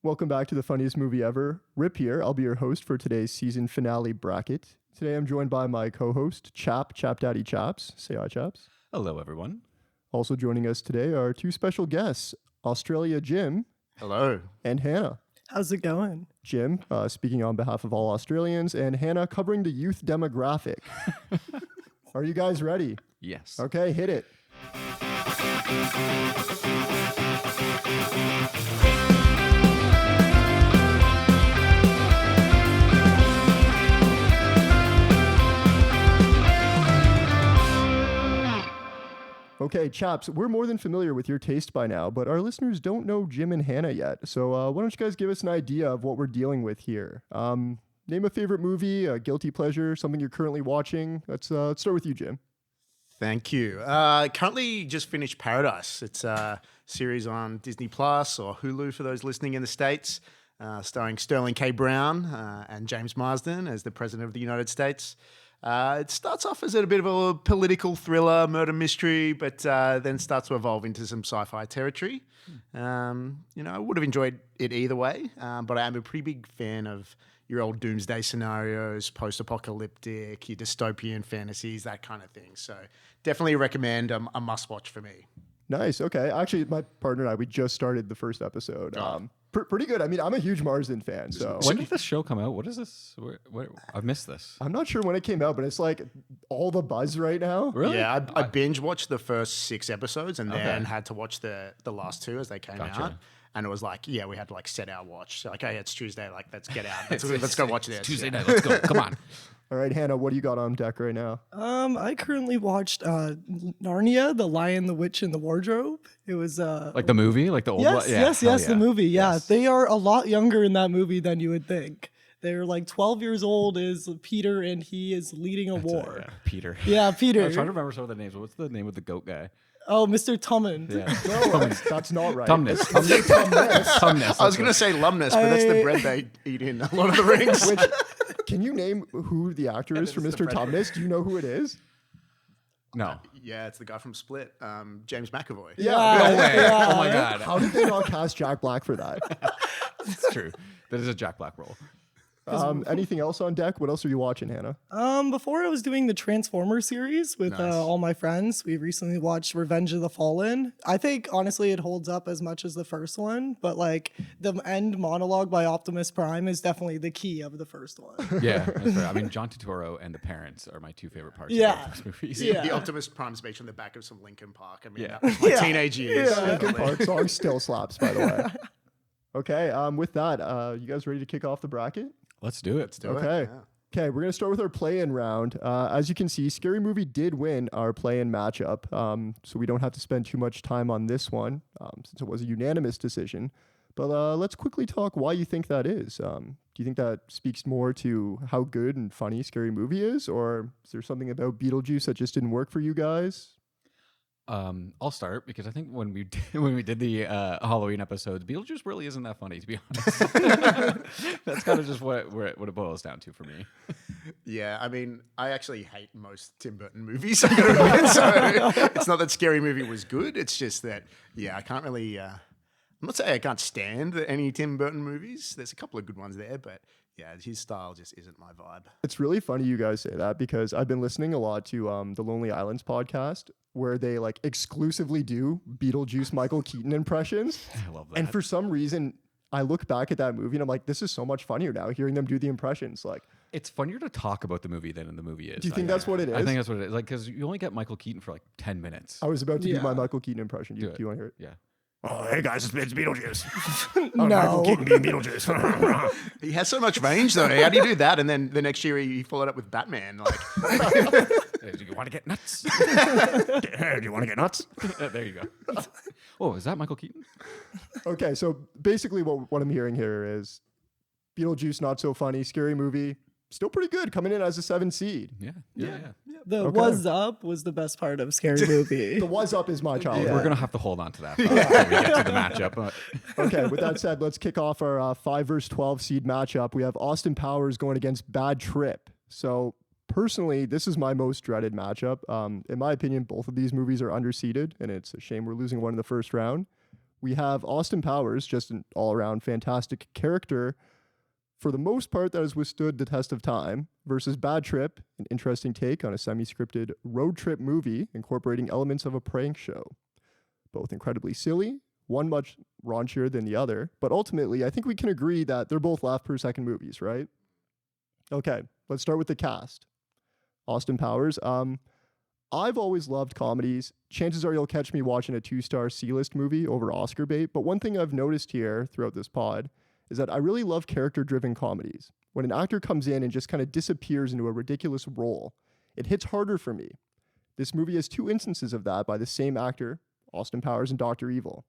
Welcome back to the funniest movie ever. Rip here. I'll be your host for today's season finale bracket. Today I'm joined by my co-host, Chap Daddy Chaps. Say hi, Chaps. Hello, everyone. Also joining us today are two special guests, Australia Jim. Hello. And Hannah. How's it going? Jim, speaking on behalf of all Australians, and Hannah covering the youth demographic. Are you guys ready? Yes. Okay, hit it. Okay, Chaps, we're more than familiar with your taste by now, but our listeners don't know Jim and Hannah yet. So why don't you guys give us an idea of what we're dealing with here? Name a favorite movie, a guilty pleasure, something you're currently watching. Let's start with you, Jim. Thank you. Currently just finished Paradise. It's a series on Disney Plus or Hulu for those listening in the States, starring Sterling K. Brown and James Marsden as the President of the United States. It starts off as a bit of a political thriller, murder mystery, but then starts to evolve into some sci-fi territory. I would have enjoyed it either way, but I am a pretty big fan of your old doomsday scenarios, post-apocalyptic, your dystopian fantasies, that kind of thing. So definitely recommend a must-watch for me. Nice. Okay. Actually, my partner and I, we just started the first episode. Pretty good. I mean, I'm a huge Marsden fan. So When did this show come out? What is this? I've missed this. I'm not sure when it came out, but it's like all the buzz right now. Really? Yeah, I binge watched the first 6 episodes and then had to watch the last 2 as they came out. And it was like, we had to like set our watch. So like, hey, it's Tuesday. Like, let's get out. Let's go watch this. Tuesday night. Let's go. Come on. All right, Hannah, what do you got on deck right now? I currently watched Narnia, The Lion, the Witch, and the Wardrobe. It was Like the movie? Like the old one? Yes, the movie. Yeah, Yes. they are a lot younger in that movie than you would think. They're like 12 years old is Peter, and he is leading a war. Peter. Yeah, Peter. I'm trying to remember some of the names. What's the name of the goat guy? Oh, Mr. Tummond. Yeah. No, that's not right. Tumnus. I was going to say Lumnus, but that's the bread they eat in a lot of the rings. Can you name who the actor is for Mr. Tumnus? Do you know who it is? No. Yeah, it's the guy from Split, James McAvoy. Yeah. No way. Yeah. Oh, my God. How did they not cast Jack Black for that? It's true. That is a Jack Black role. Anything else on deck? What else are you watching, Hannah? Before I was doing the Transformer series with all my friends, we recently watched Revenge of the Fallen. I think honestly it holds up as much as the first one, but like the end monologue by Optimus Prime is definitely the key of the first one. Yeah, that's fair. I mean, John Turturro and the parents are my 2 favorite parts Yeah. of those movies. Yeah. The Optimus Prime speech on the back of some Linkin Park. I mean, that was my teenage years. Linkin Park song still slaps, by the way. Okay, with that, you guys ready to kick off the bracket? Let's do it. Okay. Okay, we're going to start with our play-in round. As you can see, Scary Movie did win our play-in matchup, so we don't have to spend too much time on this one, since it was a unanimous decision. But let's quickly talk why you think that is. Do you think that speaks more to how good and funny Scary Movie is, or is there something about Beetlejuice that just didn't work for you guys? I'll start because I think when we did the Halloween episodes, Beetlejuice really isn't that funny, to be honest. That's kind of just what it boils down to for me. Yeah, I mean, I actually hate most Tim Burton movies. I'm going to admit, so it's not that Scary Movie was good. It's just that, I can't really. I'm not saying I can't stand any Tim Burton movies. There's a couple of good ones there, but his style just isn't my vibe. It's really funny you guys say that because I've been listening a lot to the Lonely Islands podcast where they like exclusively do Beetlejuice Michael Keaton impressions. I love that. And for some reason, I look back at that movie and I'm like, this is so much funnier now hearing them do the impressions. Like, it's funnier to talk about the movie than in the movie is. Do you think that's what it is? I think that's what it is. Like, because you only get Michael Keaton for like 10 minutes. I was about to do my Michael Keaton impression. Do you want to hear it? Yeah. Oh, hey guys, it's Beetlejuice. No. Michael Keaton being Beetlejuice. He has so much range, though. How do you do that? And then the next year he followed up with Batman. Like, Do you want to get nuts? Hey, do you want to get nuts? There you go. Oh, is that Michael Keaton? Okay, so basically what I'm hearing here is Beetlejuice, not so funny. Scary Movie, still pretty good, coming in as a 7 seed. Yeah. The Okay. Was Up was the best part of Scary Movie. The Was Up is my childhood. We're going to have to hold on to that when we get to the matchup. Okay, with that said, let's kick off our 5 versus 12 seed matchup. We have Austin Powers going against Bad Trip. So personally, this is my most dreaded matchup. In my opinion, both of these movies are underseeded, and it's a shame we're losing one in the first round. we have Austin Powers, just an all-around fantastic character, for the most part that has withstood the test of time, versus Bad Trip, an interesting take on a semi-scripted road trip movie incorporating elements of a prank show. Both incredibly silly, one much raunchier than the other, but ultimately I think we can agree that they're both laugh per second movies, right? Okay, let's start with the cast. Austin Powers, I've always loved comedies. Chances are you'll catch me watching a 2-star C-list movie over Oscar bait, but one thing I've noticed here throughout this pod is that I really love character-driven comedies. When an actor comes in and just kind of disappears into a ridiculous role, it hits harder for me. This movie has 2 instances of that by the same actor, Austin Powers and Dr. Evil.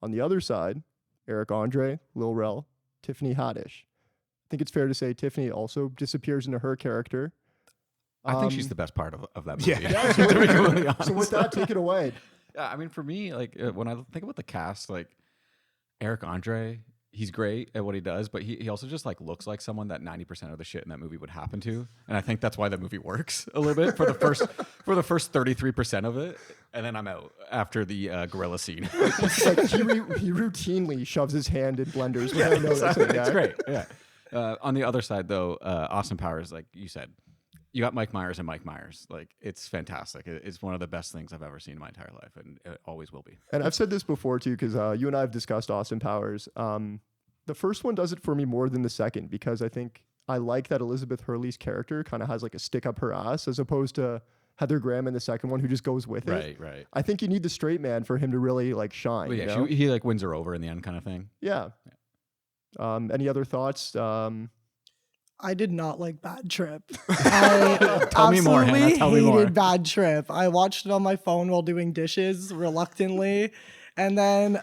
On the other side, Eric Andre, Lil Rel, Tiffany Haddish. I think it's fair to say Tiffany also disappears into her character. I think she's the best part of that movie. Yeah. So, To be completely honest. so with that, take it away. Yeah, I mean, for me, like when I think about the cast, like Eric Andre, he's great at what he does, but he also just like looks like someone that 90% of the shit in that movie would happen to, and I think that's why the movie works a little bit for the first 33% of it, and then I'm out after the gorilla scene. It's like he routinely shoves his hand in blenders without noticing. It's great. Yeah. On the other side, though, Austin Powers, like you said, you got Mike Myers and Mike Myers. Like, it's fantastic. It's one of the best things I've ever seen in my entire life, and it always will be. And I've said this before too, because you and I have discussed Austin Powers. The first one does it for me more than the second, because I think I like that Elizabeth Hurley's character kind of has like a stick up her ass, as opposed to Heather Graham in the second one, who just goes with it. Right. I think you need the straight man for him to really like shine. But you yeah, know? he like wins her over in the end, kind of thing. Yeah. Any other thoughts? I did not like Bad Trip. I Tell me more, Hannah. absolutely Tell me more. hated Bad Trip. I watched it on my phone while doing dishes reluctantly. And then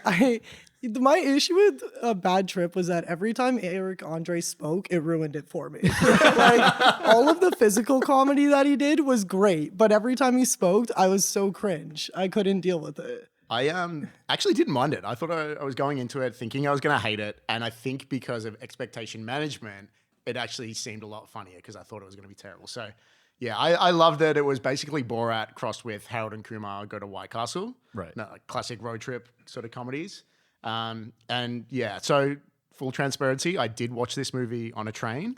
my issue with a Bad Trip was that every time Eric Andre spoke, it ruined it for me. Like, all of the physical comedy that he did was great, but every time he spoke, I was so cringe. I couldn't deal with it. I actually didn't mind it. I thought I was going into it thinking I was going to hate it, and I think because of expectation management, it actually seemed a lot funnier because I thought it was going to be terrible. So, yeah, I loved it. It was basically Borat crossed with Harold and Kumar Go to White Castle. Right. No, like classic road trip sort of comedies. And yeah, so full transparency, I did watch this movie on a train.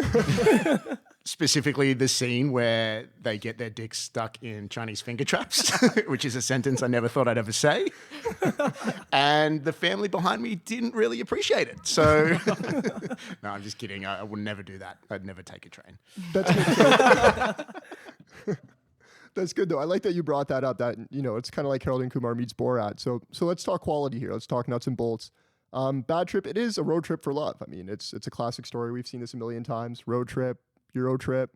Specifically the scene where they get their dicks stuck in Chinese finger traps, which is a sentence I never thought I'd ever say. And the family behind me didn't really appreciate it. So, no, I'm just kidding. I would never do that. I'd never take a train. That's good. That's good though. I like that you brought that up. That, you know, it's kind of like Harold and Kumar meets Borat. So let's talk quality here. Let's talk nuts and bolts. Bad Trip. It is a road trip for love. I mean, it's a classic story. We've seen this a million times. Road trip, Euro trip.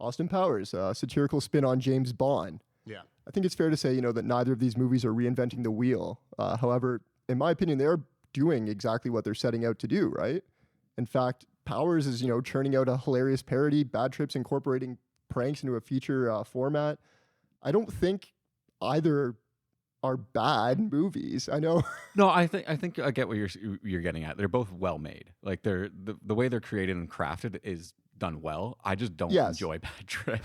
Austin Powers, satirical spin on James Bond. Yeah. I think it's fair to say, you know, that neither of these movies are reinventing the wheel. However, in my opinion, they are doing exactly what they're setting out to do, right? In fact, Powers is, you know, churning out a hilarious parody. Bad Trip's incorporating pranks into a feature format. I don't think either are bad movies. I know. No, I think I get what you're getting at. They're both well made. Like they're the way they're created and crafted is done well. I just don't enjoy Bad Trip.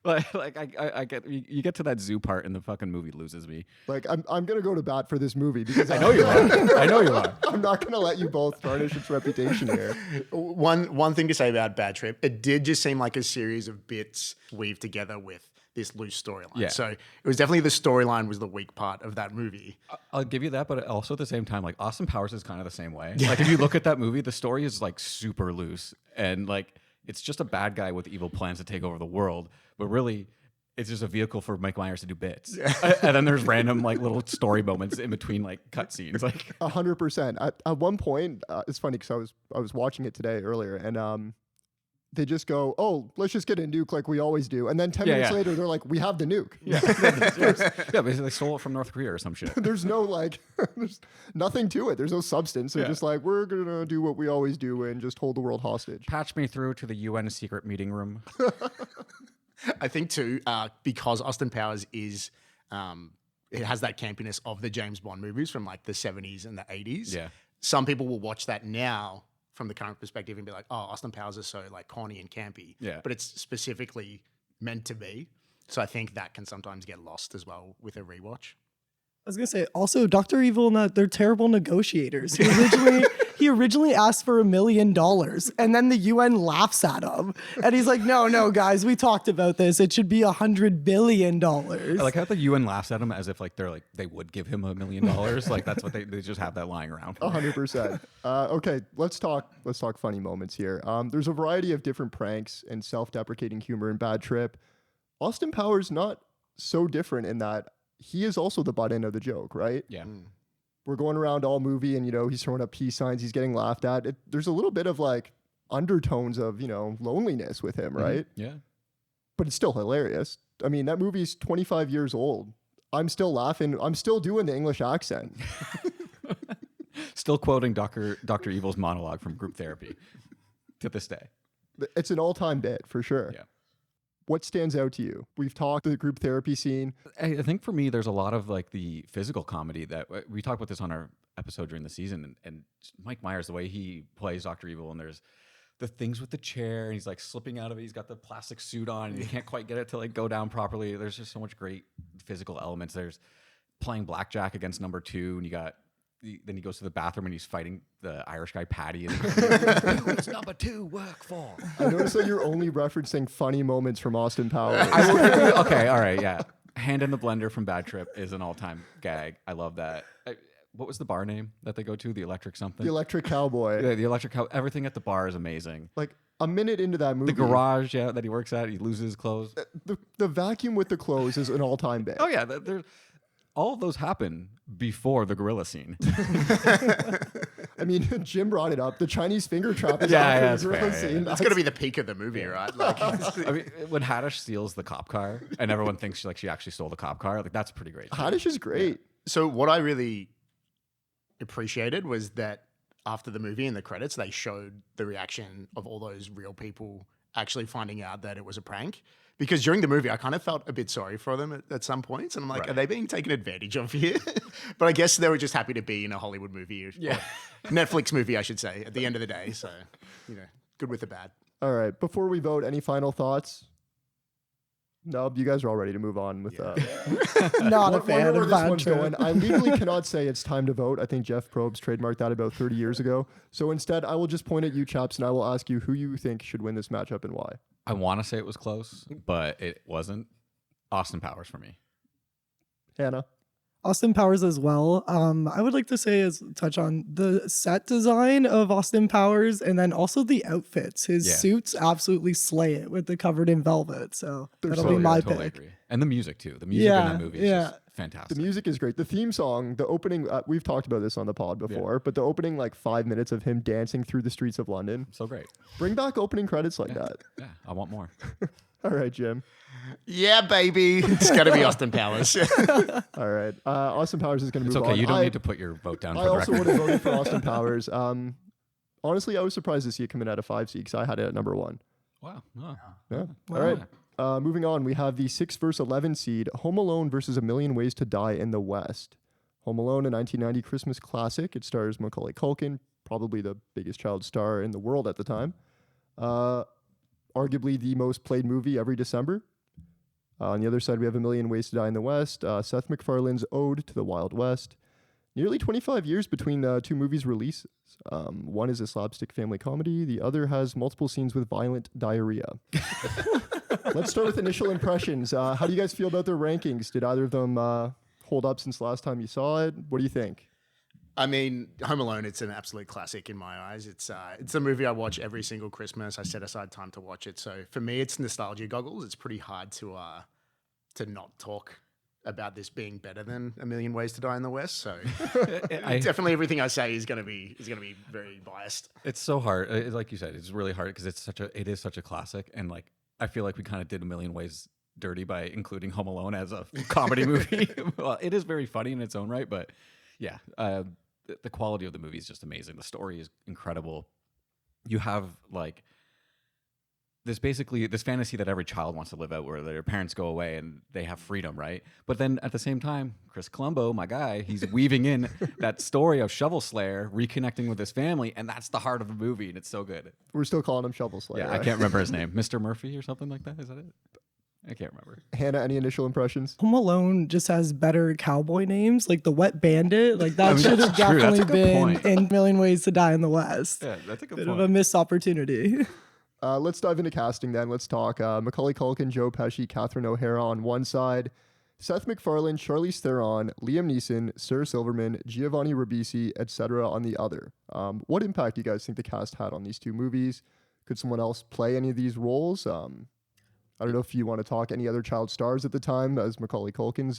like I get you get to that zoo part and the fucking movie loses me. Like I'm gonna go to bat for this movie because I know you are. I know you are. I'm not gonna let you both tarnish its reputation here. One thing to say about Bad Trip, it did just seem like a series of bits weaved together with this loose storyline. Yeah. So it was definitely the storyline was the weak part of that movie. I'll give you that, but also at the same time, like Austin Powers is kind of the same way. Like if you look at that movie, the story is like super loose and like it's just a bad guy with evil plans to take over the world, but really it's just a vehicle for Mike Myers to do bits. And then there's random like little story moments in between like cutscenes. Like 100%. At one point, it's funny because I was watching it today earlier, and they just go, "Oh, let's just get a nuke like we always do," and then 10 minutes later, they're like, "We have the nuke." Yeah, basically they stole it from North Korea or some shit. There's no like, there's nothing to it. There's no substance. They're just like, "We're gonna do what we always do and just hold the world hostage." Patch me through to the UN secret meeting room. I think too, because Austin Powers is, it has that campiness of the James Bond movies from like the 70s and the 80s. Yeah. Some people will watch that now from the current perspective and be like, oh, Austin Powers is so like corny and campy. Yeah. But it's specifically meant to be. So I think that can sometimes get lost as well with a rewatch. I was gonna say also Dr. Evil and they're terrible negotiators. He originally asked for $1 million and then the UN laughs at him. And he's like, no, guys, we talked about this. It should be $100 billion. I like how the UN laughs at him as if like they would give him $1 million. Like that's what they just have that lying around. 100%. Okay, let's talk funny moments here. There's a variety of different pranks and self-deprecating humor in Bad Trip. Austin Powers not so different in that he is also the butt end of the joke, right? Yeah. We're going around all movie and, he's throwing up peace signs. He's getting laughed at. There's a little bit of like undertones of, loneliness with him, right? Yeah. But it's still hilarious. I mean, that movie's 25 years old. I'm still laughing. I'm still doing the English accent. Still quoting Dr. Evil's monologue from group therapy to this day. It's an all-time bit for sure. Yeah. What stands out to you? We've talked the group therapy scene. I think for me, there's a lot of like the physical comedy that we talked about this on our episode during the season, and Mike Myers, the way he plays Dr. Evil, and there's the things with the chair, and he's like slipping out of it. He's got the plastic suit on, and you can't quite get it to like go down properly. There's just so much great physical elements. There's playing blackjack against number 2, and then he goes to the bathroom and he's fighting the Irish guy Patty. And what's number 2 work for? I noticed that you're only referencing funny moments from Austin Powers. Okay, all right, yeah. Hand in the blender from Bad Trip is an all-time gag. I love that. What was the bar name that they go to? The Electric something? The Electric Cowboy. Yeah, the Electric Cowboy. Everything at the bar is amazing. Like a minute into that movie. The garage, that he works at, he loses his clothes. The vacuum with the clothes is an all-time bit. Oh yeah, all of those happen before the gorilla scene. I mean, Jim brought it up. The Chinese finger trap is Yeah, after the gorilla scene. It's going to be the peak of the movie, right? Like, I mean, when Haddish steals the cop car and everyone thinks she actually stole the cop car, like that's pretty great. Haddish is great. so what I really appreciated was that after the movie in the credits, they showed the reaction of all those real people actually finding out that it was a prank. Because during the movie, I kind of felt a bit sorry for them at some points. And I'm like, Right. Are they being taken advantage of here? But I guess they were just happy to be in a Hollywood movie. Or Netflix movie, I should say, at the end of the day. So, good with the bad. All right. Before we vote, any final thoughts? No, you guys are all ready to move on with. Not a wonder fan where of this Bad one's Trip. going. I legally cannot say it's time to vote. I think Jeff Probst trademarked that about 30 years ago. So instead, I will just point at you, chaps, and I will ask you who you think should win this matchup and why. I want to say it was close, but it wasn't. Austin Powers for me. Hannah. Austin Powers as well. I would like to touch on the set design of Austin Powers and then also the outfits. His suits absolutely slay it with the covered in velvet. So that'll be my pick. Agree. And the music too. The music in that movie is just fantastic. The music is great. The theme song, the opening, we've talked about this on the pod before, but the opening 5 minutes of him dancing through the streets of London. So great. Bring back opening credits like that. Yeah, I want more. All right, Jim. Yeah, baby. It's got to be Austin Powers. All right. Austin Powers is going to move on. It's okay. You don't need to put your vote down for I the also record. would have voted for Austin Powers. Honestly, I was surprised to see it come in at a 5 seed because I had it at number 1. Wow. Oh. Yeah. All right. Moving on, we have the 6 versus 11 seed, Home Alone versus A Million Ways to Die in the West. Home Alone, a 1990 Christmas classic. It stars Macaulay Culkin, probably the biggest child star in the world at the time. Arguably the most played movie every December. On the other side, we have A Million Ways to Die in the West, Seth MacFarlane's Ode to the Wild West. Nearly 25 years between two movies' releases. One is a slapstick family comedy. The other has multiple scenes with violent diarrhea. Let's start with initial impressions. How do you guys feel about their rankings? Did either of them hold up since last time you saw it? What do you think? I mean, Home Alone, it's an absolute classic in my eyes. It's a movie I watch every single Christmas. I set aside time to watch it. So for me, it's nostalgia goggles. It's pretty hard to not talk about this being better than A Million Ways to Die in the West. So definitely everything I say is going to be very biased. It's so hard. Like you said, it's really hard because it is such a classic, and like I feel like we kind of did A Million Ways dirty by including Home Alone as a comedy movie. Well, it is very funny in its own right, but yeah, the quality of the movie is just amazing. The story is incredible. You have like this fantasy that every child wants to live out, where their parents go away and they have freedom, right? But then at the same time, Chris Colombo, my guy, he's weaving in that story of Shovel Slayer reconnecting with his family, and that's the heart of the movie, and it's so good. We're still calling him Shovel Slayer. Yeah, right? I can't remember his name. Mr. Murphy or something like that. Is that it? I can't remember. Hannah, any initial impressions? Home Alone just has better cowboy names, like the Wet Bandit. Like that should have that's true. That's definitely a good been point. in Million Ways to Die in the West. Yeah, that's a good Bit point. of a missed opportunity. Let's dive into casting then. Let's talk Macaulay Culkin, Joe Pesci, Catherine O'Hara on one side, Seth MacFarlane, Charlize Theron, Liam Neeson, Sarah Silverman, Giovanni Ribisi, etc. on the other. What impact do you guys think the cast had on these two movies? Could someone else play any of these roles? I don't know if you want to talk any other child stars at the time, as Macaulay Culkin's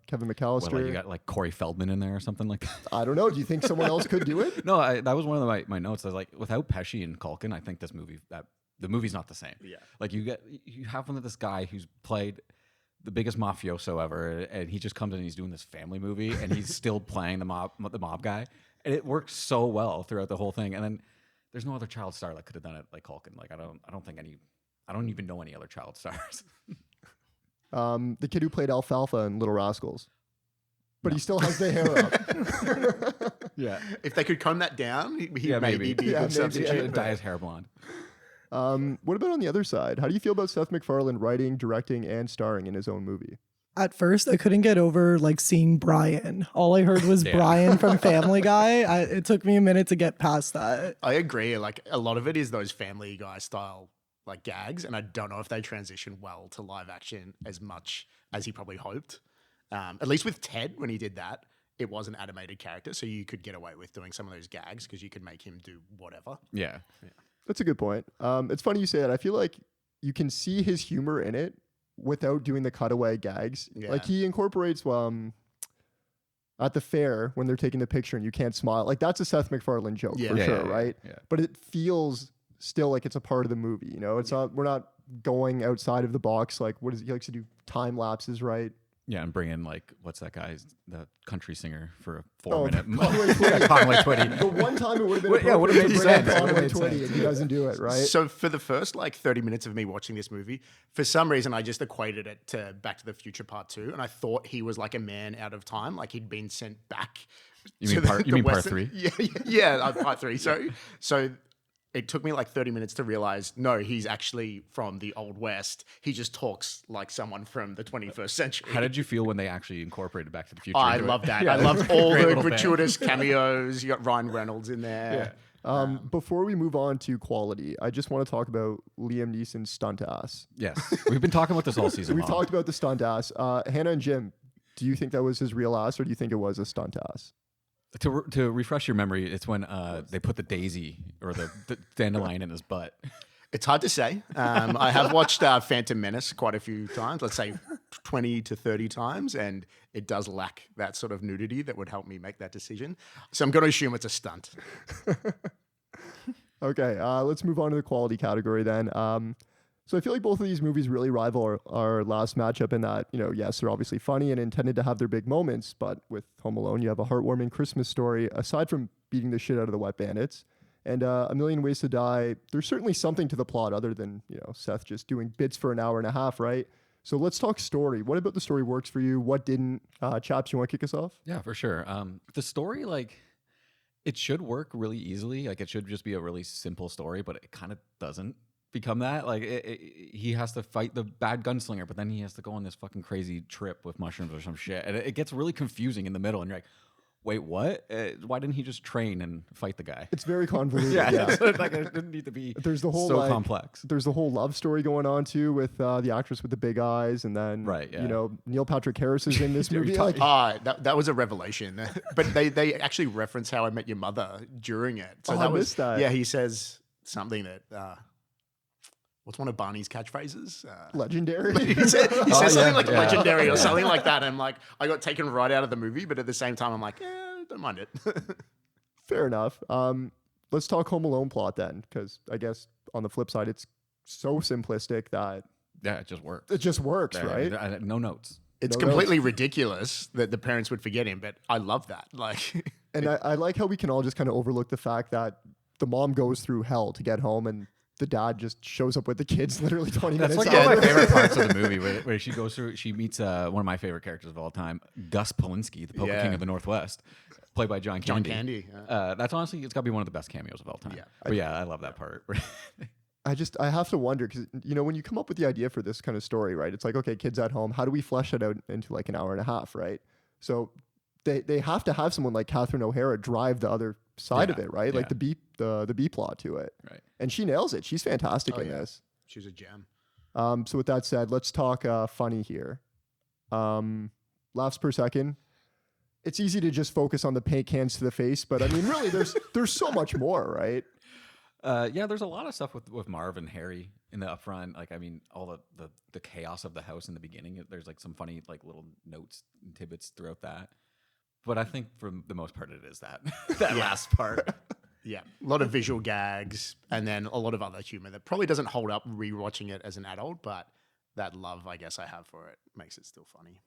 Kevin McAllister. Well, like you got like Corey Feldman in there or something like that. I don't know. Do you think someone else could do it? No, that was one of my notes. I was like, without Pesci and Culkin, I think the movie's not the same. Yeah. Like you have one of this guy who's played the biggest mafioso ever, and he just comes in and he's doing this family movie, and he's still playing the mob guy, and it works so well throughout the whole thing. And then there's no other child star that could have done it like Culkin. Like I don't even know any other child stars. The kid who played Alfalfa in Little Rascals. But he still has the hair up. Yeah. If they could comb that down, he Yeah, maybe maybe. be a good substitute. Dye his hair blonde. What about on the other side? How do you feel about Seth MacFarlane writing, directing, and starring in his own movie? At first, I couldn't get over like seeing Brian. All I heard was Brian from Family Guy. It took me a minute to get past that. I agree. Like a lot of it is those Family Guy style like gags, and I don't know if they transition well to live action as much as he probably hoped. At least with Ted, when he did that, it was an animated character, so you could get away with doing some of those gags because you could make him do whatever. Yeah. That's a good point. It's funny you say that. I feel like you can see his humor in it without doing the cutaway gags. Yeah. Like he incorporates at the fair when they're taking the picture and you can't smile. Like that's a Seth MacFarlane joke for sure, right? Yeah. But it feels still like it's a part of the movie. You know, it's not. We're not going outside of the box. Like what is he likes to do? Time lapses, right? Yeah, and bring in like what's that guy's the country singer for a Oh, 4 minute Conway Twitty. Conway Twitty. The one time it would have been Yeah, would've appropriate to made bring in sense. Conway Would've made Twitty, sense. and he doesn't do it, right? So for the first like 30 minutes of me watching this movie, for some reason I just equated it to Back to the Future Part 2, and I thought he was like a man out of time, like he'd been sent back. You mean part Part Western- 3? Yeah, Part 3. So it took me like 30 minutes to realize, no, he's actually from the Old West. He just talks like someone from the 21st century. How did you feel when they actually incorporated Back to the Future? I into it? love that. Yeah, I loved all great the little bit. gratuitous cameos. You got Ryan Reynolds in there. Before we move on to quality, I just want to talk about Liam Neeson's stunt ass. Yes, we've been talking about this all season. We've long. talked about the stunt ass. Hannah and Jim, do you think that was his real ass or do you think it was a stunt ass? To refresh your memory, it's when they put the daisy or the dandelion in his butt. It's hard to say. I have watched Phantom Menace quite a few times, let's say 20 to 30 times, and it does lack that sort of nudity that would help me make that decision. So I'm going to assume it's a stunt. Okay, let's move on to the quality category then. So I feel like both of these movies really rival our last matchup in that, yes, they're obviously funny and intended to have their big moments, but with Home Alone, you have a heartwarming Christmas story, aside from beating the shit out of the Wet Bandits. And A Million Ways to Die, there's certainly something to the plot other than, Seth just doing bits for an hour and a half, right? So let's talk story. What about the story works for you? What didn't? Chaps, you want to kick us off? Yeah, for sure. The story, it should work really easily. Like, it should just be a really simple story, but it kind of doesn't become that. Like, he has to fight the bad gunslinger, but then he has to go on this fucking crazy trip with mushrooms or some shit. And it gets really confusing in the middle. And you're like, wait, what? Why didn't he just train and fight the guy? It's very convoluted. Like, it didn't need to be There's the whole complex. There's the whole love story going on too with the actress with the big eyes, and then Neil Patrick Harris is in this movie. That was a revelation. But they actually reference How I Met Your Mother during it. So I missed that. Yeah, he says something that. What's one of Barney's catchphrases? Legendary. He says something like yeah. legendary or something like that. And I'm like, I got taken right out of the movie, but at the same time, I'm like, don't mind it. Fair enough. Let's talk Home Alone plot then, because I guess on the flip side, it's so simplistic that Yeah, it just works. it just works, right? No notes. It's No, completely ridiculous that the parents would forget him, but I love that. Like, And I like how we can all just kind of overlook the fact that the mom goes through hell to get home, and the dad just shows up with the kids literally 20 That's minutes like one of my after. favorite parts of the movie, where she goes through. She meets one of my favorite characters of all time, Gus Polinski, the Poker King of the Northwest, played by John Candy. Candy. That's honestly, it's got to be one of the best cameos of all time. Yeah. But yeah, I love that part. I have to wonder because when you come up with the idea for this kind of story, right? It's like, okay, kids at home. How do we flesh it out into like an hour and a half, right? So they have to have someone like Catherine O'Hara drive the other side of it, right? Like the B plot to it, Right. And she nails it. She's fantastic in this. She's a gem. So with that said, let's talk funny here. Laughs per second. It's easy to just focus on the paint cans to the face, but I mean, really, there's so much more, right? There's a lot of stuff with Marv and Harry in the upfront. Like, I mean, all the chaos of the house in the beginning. There's like some funny like little notes and tidbits throughout that. But I think for the most part, it is that last part. Yeah, a lot of visual gags and then a lot of other humor that probably doesn't hold up rewatching it as an adult, but that love I guess I have for it makes it still funny.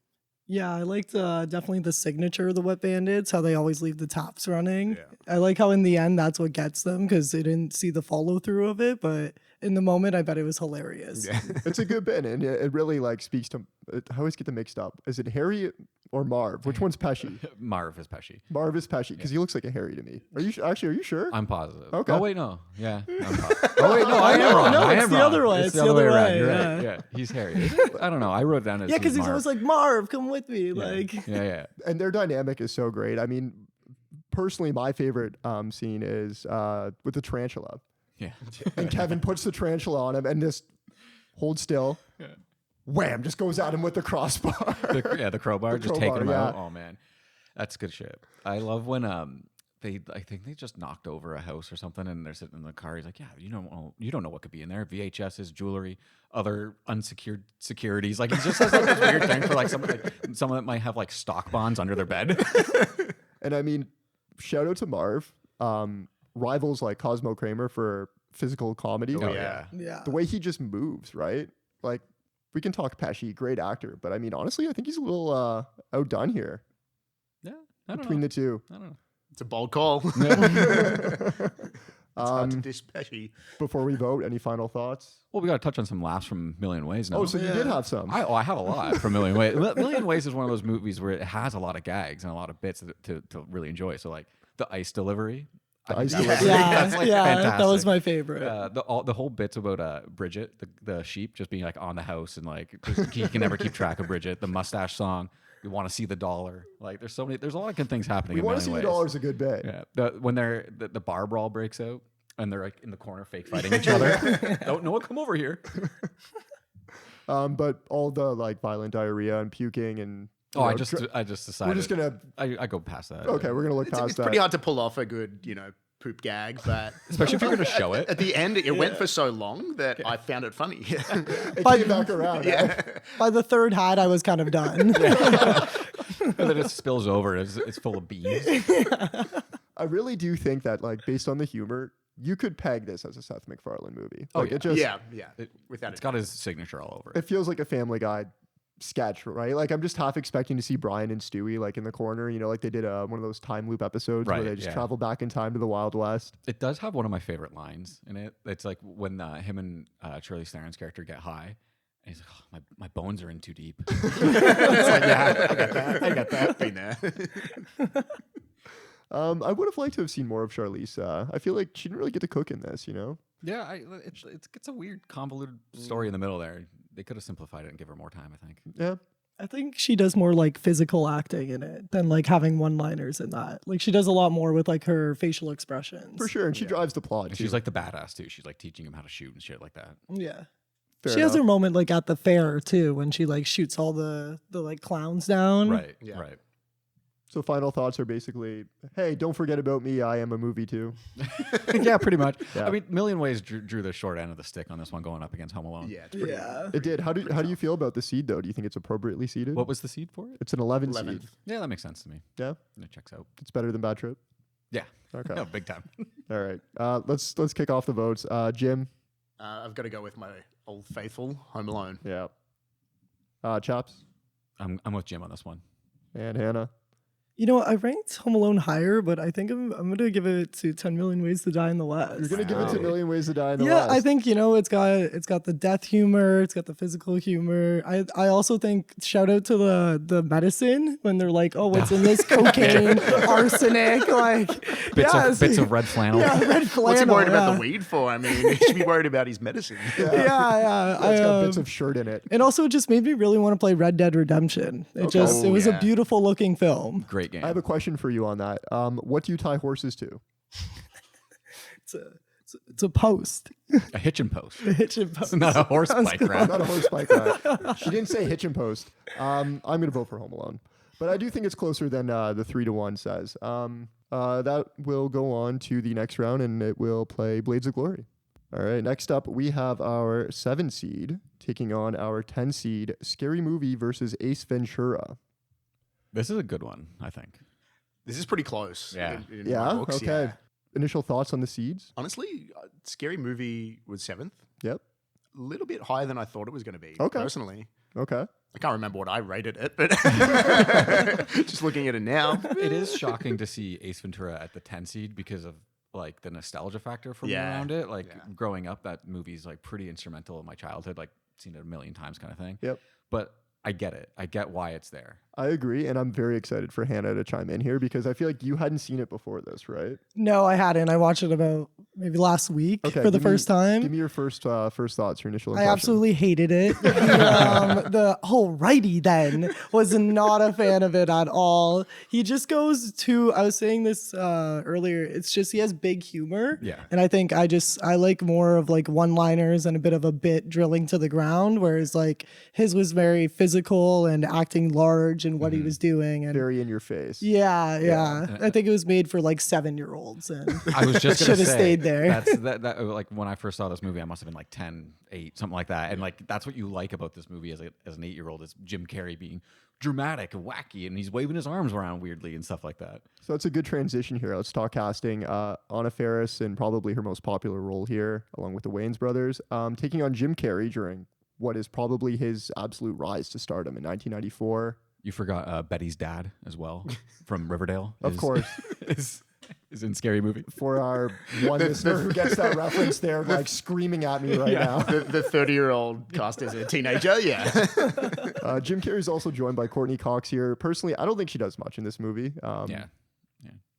Yeah, I liked definitely the signature of the Wet Bandits, how they always leave the taps running. Yeah. I like how in the end that's what gets them because they didn't see the follow through of it, but in the moment I bet it was hilarious. Yeah. It's a good bit, and it really like speaks to. I always get them mixed up. Is it Harry or Marv? Which one's Pesci? Marv is Pesci. Marv is Pesci because he looks like a Harry to me. Are you sure? I'm positive. Okay. Oh wait, no. Yeah. Oh wait, no. I am wrong. No, I it's am the wrong. other way. It's the other way around. You're right. Yeah. He's Harry. Is it? I don't know. I wrote it down as Yeah, because he's Marv. always like, Marv, come with me. Like, Yeah. And their dynamic is so great. I mean, personally, my favorite scene is with the tarantula. Yeah. And Kevin puts the tarantula on him and just hold still. Yeah. Wham! Just goes at him with the crossbar. The crowbar, just crowbar, taking him yeah. out. Oh man, that's good shit. I love when I think they just knocked over a house or something, and they're sitting in the car. He's like, "Yeah, you don't know what could be in there. VHS's, jewelry, other unsecured securities." Like he just has like this weird thing for like someone that might have like stock bonds under their bed. And I mean, shout out to Marv. Rivals like Cosmo Kramer for physical comedy. Oh yeah. yeah. The way he just moves, right? Like, we can talk Pesci, great actor, but I mean, honestly, I think he's a little outdone here Yeah, I don't between know. the two. I don't know. It's a bold call. It's hard to diss Pesci. Before we vote, any final thoughts? Well, we got to touch on some laughs from Million Ways now. Oh, so you did have some. I have a lot from Million Ways. Million Ways is one of those movies where it has a lot of gags and a lot of bits to really enjoy. So like the ice delivery. The ice That's delivery. that's, like, that fantastic. was my favorite. The whole bits about Bridget, the sheep, just being like on the house and like he can never keep track of Bridget. The mustache song. We want to see the dollar. Like there's a lot of good things happening. We in want to see Million the Ways. dollar's a good bit. Yeah. When the bar brawl breaks out and they're like in the corner fake fighting each other. Don't no one come over here. But all the like violent diarrhea and puking and I just decided we're just gonna I go past that. okay, we're gonna look past It's that. pretty hard to pull off a good, poop gag, but Especially if you're gonna show it. at the end, it went for so long that I found it funny. It came back around. By the third hat, I was kind of done. And then it spills over. It's full of beans. I really do think that like based on the humor, you could peg this as a Seth MacFarlane movie. Like yeah. it just Without It's got his signature all over it it. feels like a Family Guy sketch, right? Like I'm just half expecting to see Brian and Stewie like in the corner, like they did one of those time loop episodes where Right, they just yeah. travel back in time to the Wild West. It does have one of my favorite lines in it. It's like when him and Charlize Theron's character get high. And he's like, oh, my bones are in too deep. It's like, yeah, I got that. Been there. I would have liked to have seen more of Charlize. I feel like she didn't really get to cook in this, Yeah, it's a weird convoluted story in the middle there. They could have simplified it and give her more time, I think. Yeah. I think she does more like physical acting in it than like having one-liners in that. Like she does a lot more with like her facial expressions. For sure. And she drives the plot. And too. she's like the badass too. She's like teaching him how to shoot and shit like that. Yeah. Fair She has her enough. moment like at the fair too when she like shoots all the like clowns down. Right. Yeah. Right. So final thoughts are basically, hey, don't forget about me. I am a movie too. Yeah, pretty much. Yeah. I mean, Million Ways drew the short end of the stick on this one going up against Home Alone. Yeah, it's pretty Yeah. It did. How do you feel about the seed though? Do you think it's appropriately seeded? What was the seed for it? It's an 11 11th. seed. Yeah, that makes sense to me. Yeah. It checks out. It's better than Bad Trip. Yeah. Okay. No, big time. All right. Let's kick off the votes. Jim. I've got to go with my old faithful, Home Alone. Yeah. Chops I'm with Jim on this one. and Hannah. You know, I ranked Home Alone higher, but I think I'm gonna give it to 10 Million Ways to Die in the West. You're gonna give it to Million Ways to Die in the Yeah, West. I think, you know, it's got the death humor, it's got the physical humor. I also think shout out to the medicine when they're like, oh, what's in this? Cocaine, arsenic, like Bits of red flannel. Yeah, red flannel. What's he worried about yeah. the weed for? I mean, he should be worried about his medicine. Yeah. It's got bits of shirt in it. And also, it just made me really want to play Red Dead Redemption. It was a beautiful looking film. Great game. I have a question for you on that. What do you tie horses to? It's a post, A hitch and post. a hitch and post. It's not a horse bike ride. Not a horse bike ride. She didn't say hitch and post. I'm gonna vote for Home Alone, but I do think it's closer than the 3-1 says. That will go on to the next round, and it will play Blades of Glory. All right. Next up, we have our 7 seed taking on our 10 seed. Scary Movie versus Ace Ventura. This is a good one, I think. This is pretty close. Yeah. in my Yeah. books, Okay. yeah. Initial thoughts on the seeds? Honestly, Scary Movie was 7th. Yep. A little bit higher than I thought it was going to be. Okay. Personally, Okay. I can't remember what I rated it, but just looking at it now, It is shocking to see Ace Ventura at the 10 seed because of like the nostalgia factor from Yeah. around it. Like Yeah. growing up, that movie's like pretty instrumental in my childhood. Like seen it a million times, kind of thing. Yep. But I get it. I get why it's there. I agree, and I'm very excited for Hannah to chime in here because I feel like you hadn't seen it before this, right? No, I hadn't. I watched it about maybe last week for the give me- first time. Give me your first thoughts, your initial I impression. absolutely hated it. The whole righty then was not a fan of it at all. He just goes to, I was saying this earlier, it's just he has big humor. Yeah. And I think I like more of like one-liners and a bit of a bit drilling to the ground, whereas like his was very physical and acting large and what he was doing. And Very in your face. yeah. I think it was made for like 7-year-olds and I was just gonna should have say, stayed there. That's that like when I first saw this movie, I must have been like 10, 8, something like that. And like that's what you like about this movie as an 8-year-old is Jim Carrey being dramatic and wacky, and he's waving his arms around weirdly and stuff like that. So that's a good transition here. Let's talk casting. Anna Faris in probably her most popular role here, along with the Wayans brothers, taking on Jim Carrey during what is probably his absolute rise to stardom in 1994. You forgot Betty's dad as well from Riverdale. Of course. is in Scary Movie. For our one listener who gets that reference, they're like screaming at me right now. the 30-year-old cast as a teenager, yeah. Jim Carrey is also joined by Courtney Cox here. Personally, I don't think she does much in this movie. Yeah.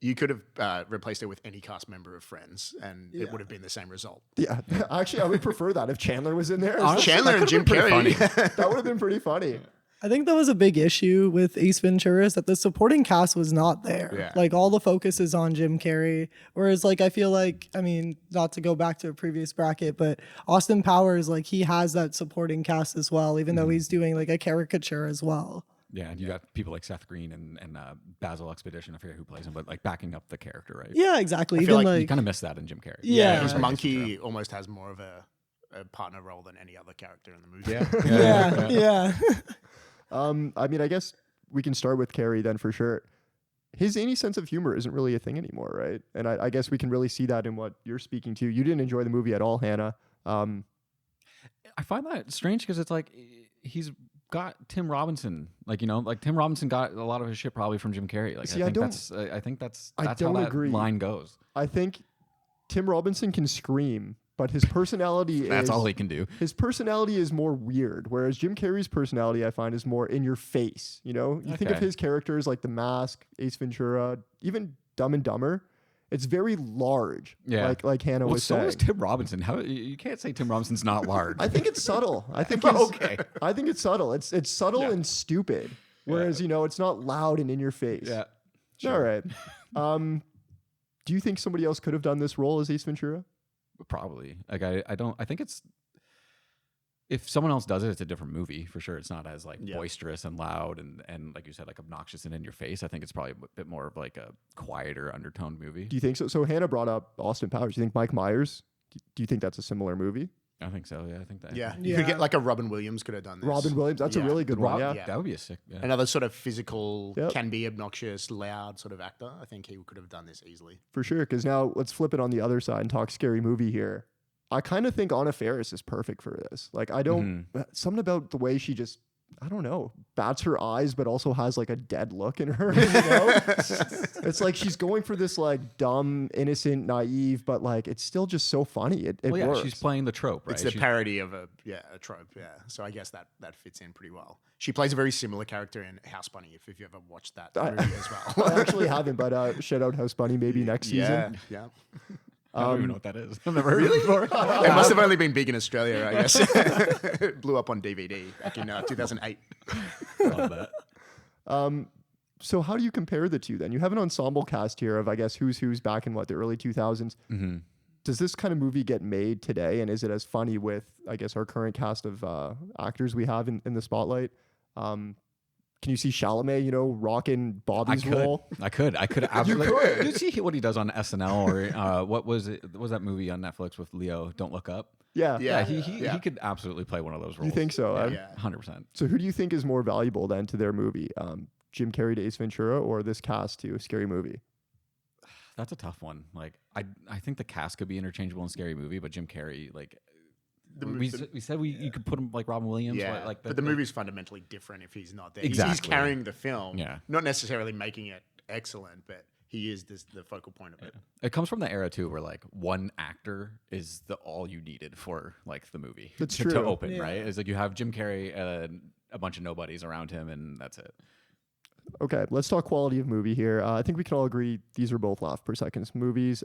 You could have replaced it with any cast member of Friends, and it would have been the same result. Yeah, actually, I would prefer that if Chandler was in there. Honestly, Chandler that and Jim could've been pretty Carrey. That would have been pretty funny. I think that was a big issue with Ace Ventura is that the supporting cast was not there. Yeah. Like all the focus is on Jim Carrey. Whereas like I feel like, I mean, not to go back to a previous bracket, but Austin Powers, like he has that supporting cast as well, even though he's doing like a caricature as well. Yeah, and you got people like Seth Green and Basil Expedition. I forget who plays him, but like backing up the character, right? Yeah, exactly. feel Even like You kind of miss that in Jim Carrey. Yeah. His monkey almost has more of a partner role than any other character in the movie. yeah. I mean, I guess we can start with Carrey then for sure. His zany sense of humor isn't really a thing anymore, right? And I guess we can really see that in what you're speaking to. You didn't enjoy the movie at all, Hannah. I find that strange because it's like he's got Tim Robinson, like Tim Robinson got a lot of his shit probably from Jim Carrey. Like See, I think that's I how don't that agree. line goes. I think Tim Robinson can scream, but his personality That's is all he can do. his personality is more weird, whereas Jim Carrey's personality I find is more in your face. You know, you think of Okay. his characters like The Mask, Ace Ventura, even Dumb and Dumber. It's very large. Yeah. like Hannah Well, was so saying. is Tim Robinson. How you can't say Tim Robinson's not large. I think it's subtle. I think Okay. I think it's subtle. It's subtle and stupid. Whereas it's not loud and in your face. yeah. All right. Do you think somebody else could have done this role as Ace Ventura? Probably. Like I don't. I think it's. If someone else does it, it's a different movie for sure. It's not as like boisterous and loud and like you said, like obnoxious and in your face. I think it's probably a bit more of like a quieter undertoned movie. Do you think so? So Hannah brought up Austin Powers. Do you think Mike Myers? Do you think that's a similar movie? I think so. Yeah, I think that. Yeah, you could get like a Robin Williams could have done this. Robin Williams. That's a Yeah. really good one. Rob, Yeah. that would be a sick. Yeah. Another sort of physical, Yep. can be obnoxious, loud sort of actor. I think he could have done this easily. For sure. Because now let's flip it on the other side and talk Scary Movie here. I kind of think Anna Faris is perfect for this. Like I don't something about the way she just I don't know, bats her eyes, but also has like a dead look in her. You know? It's like she's going for this like dumb, innocent, naive, but like it's still just so funny. It works. She's playing the trope, right? It's the parody of a trope, yeah. So I guess that fits in pretty well. She plays a very similar character in House Bunny, if you ever watched that movie as well. I actually haven't, but shout out House Bunny maybe next season. Yeah. I don't even know what that is. I've never heard it before. It must have only been big in Australia, I guess. It blew up on DVD back in 2008. Love that. So how do you compare the two then? You have an ensemble cast here of, I guess, who's back in the early 2000s. Mm-hmm. Does this kind of movie get made today? And is it as funny with, I guess, our current cast of actors we have in the spotlight? Can you see Chalamet, rocking Bobby's role? I could absolutely. You see what he does on SNL or what was it? What was that movie on Netflix with Leo? Don't Look Up. Yeah. He could absolutely play one of those roles. You think so? Yeah. 100%. So who do you think is more valuable then to their movie? Jim Carrey to Ace Ventura or this cast to Scary Movie? That's a tough one. Like I think the cast could be interchangeable in Scary Movie, but Jim Carrey, like we said you could put him like Robin Williams. Yeah, but the movie's fundamentally different if he's not there. Exactly. He's carrying the film, Yeah. not necessarily making it excellent, but he is the focal point of it. It comes from the era too, where like one actor is all you needed for like the movie That's to true. open, right? It's like you have Jim Carrey and a bunch of nobodies around him, and that's it. Okay, let's talk quality of movie here. I think we can all agree these are both laugh per seconds movies.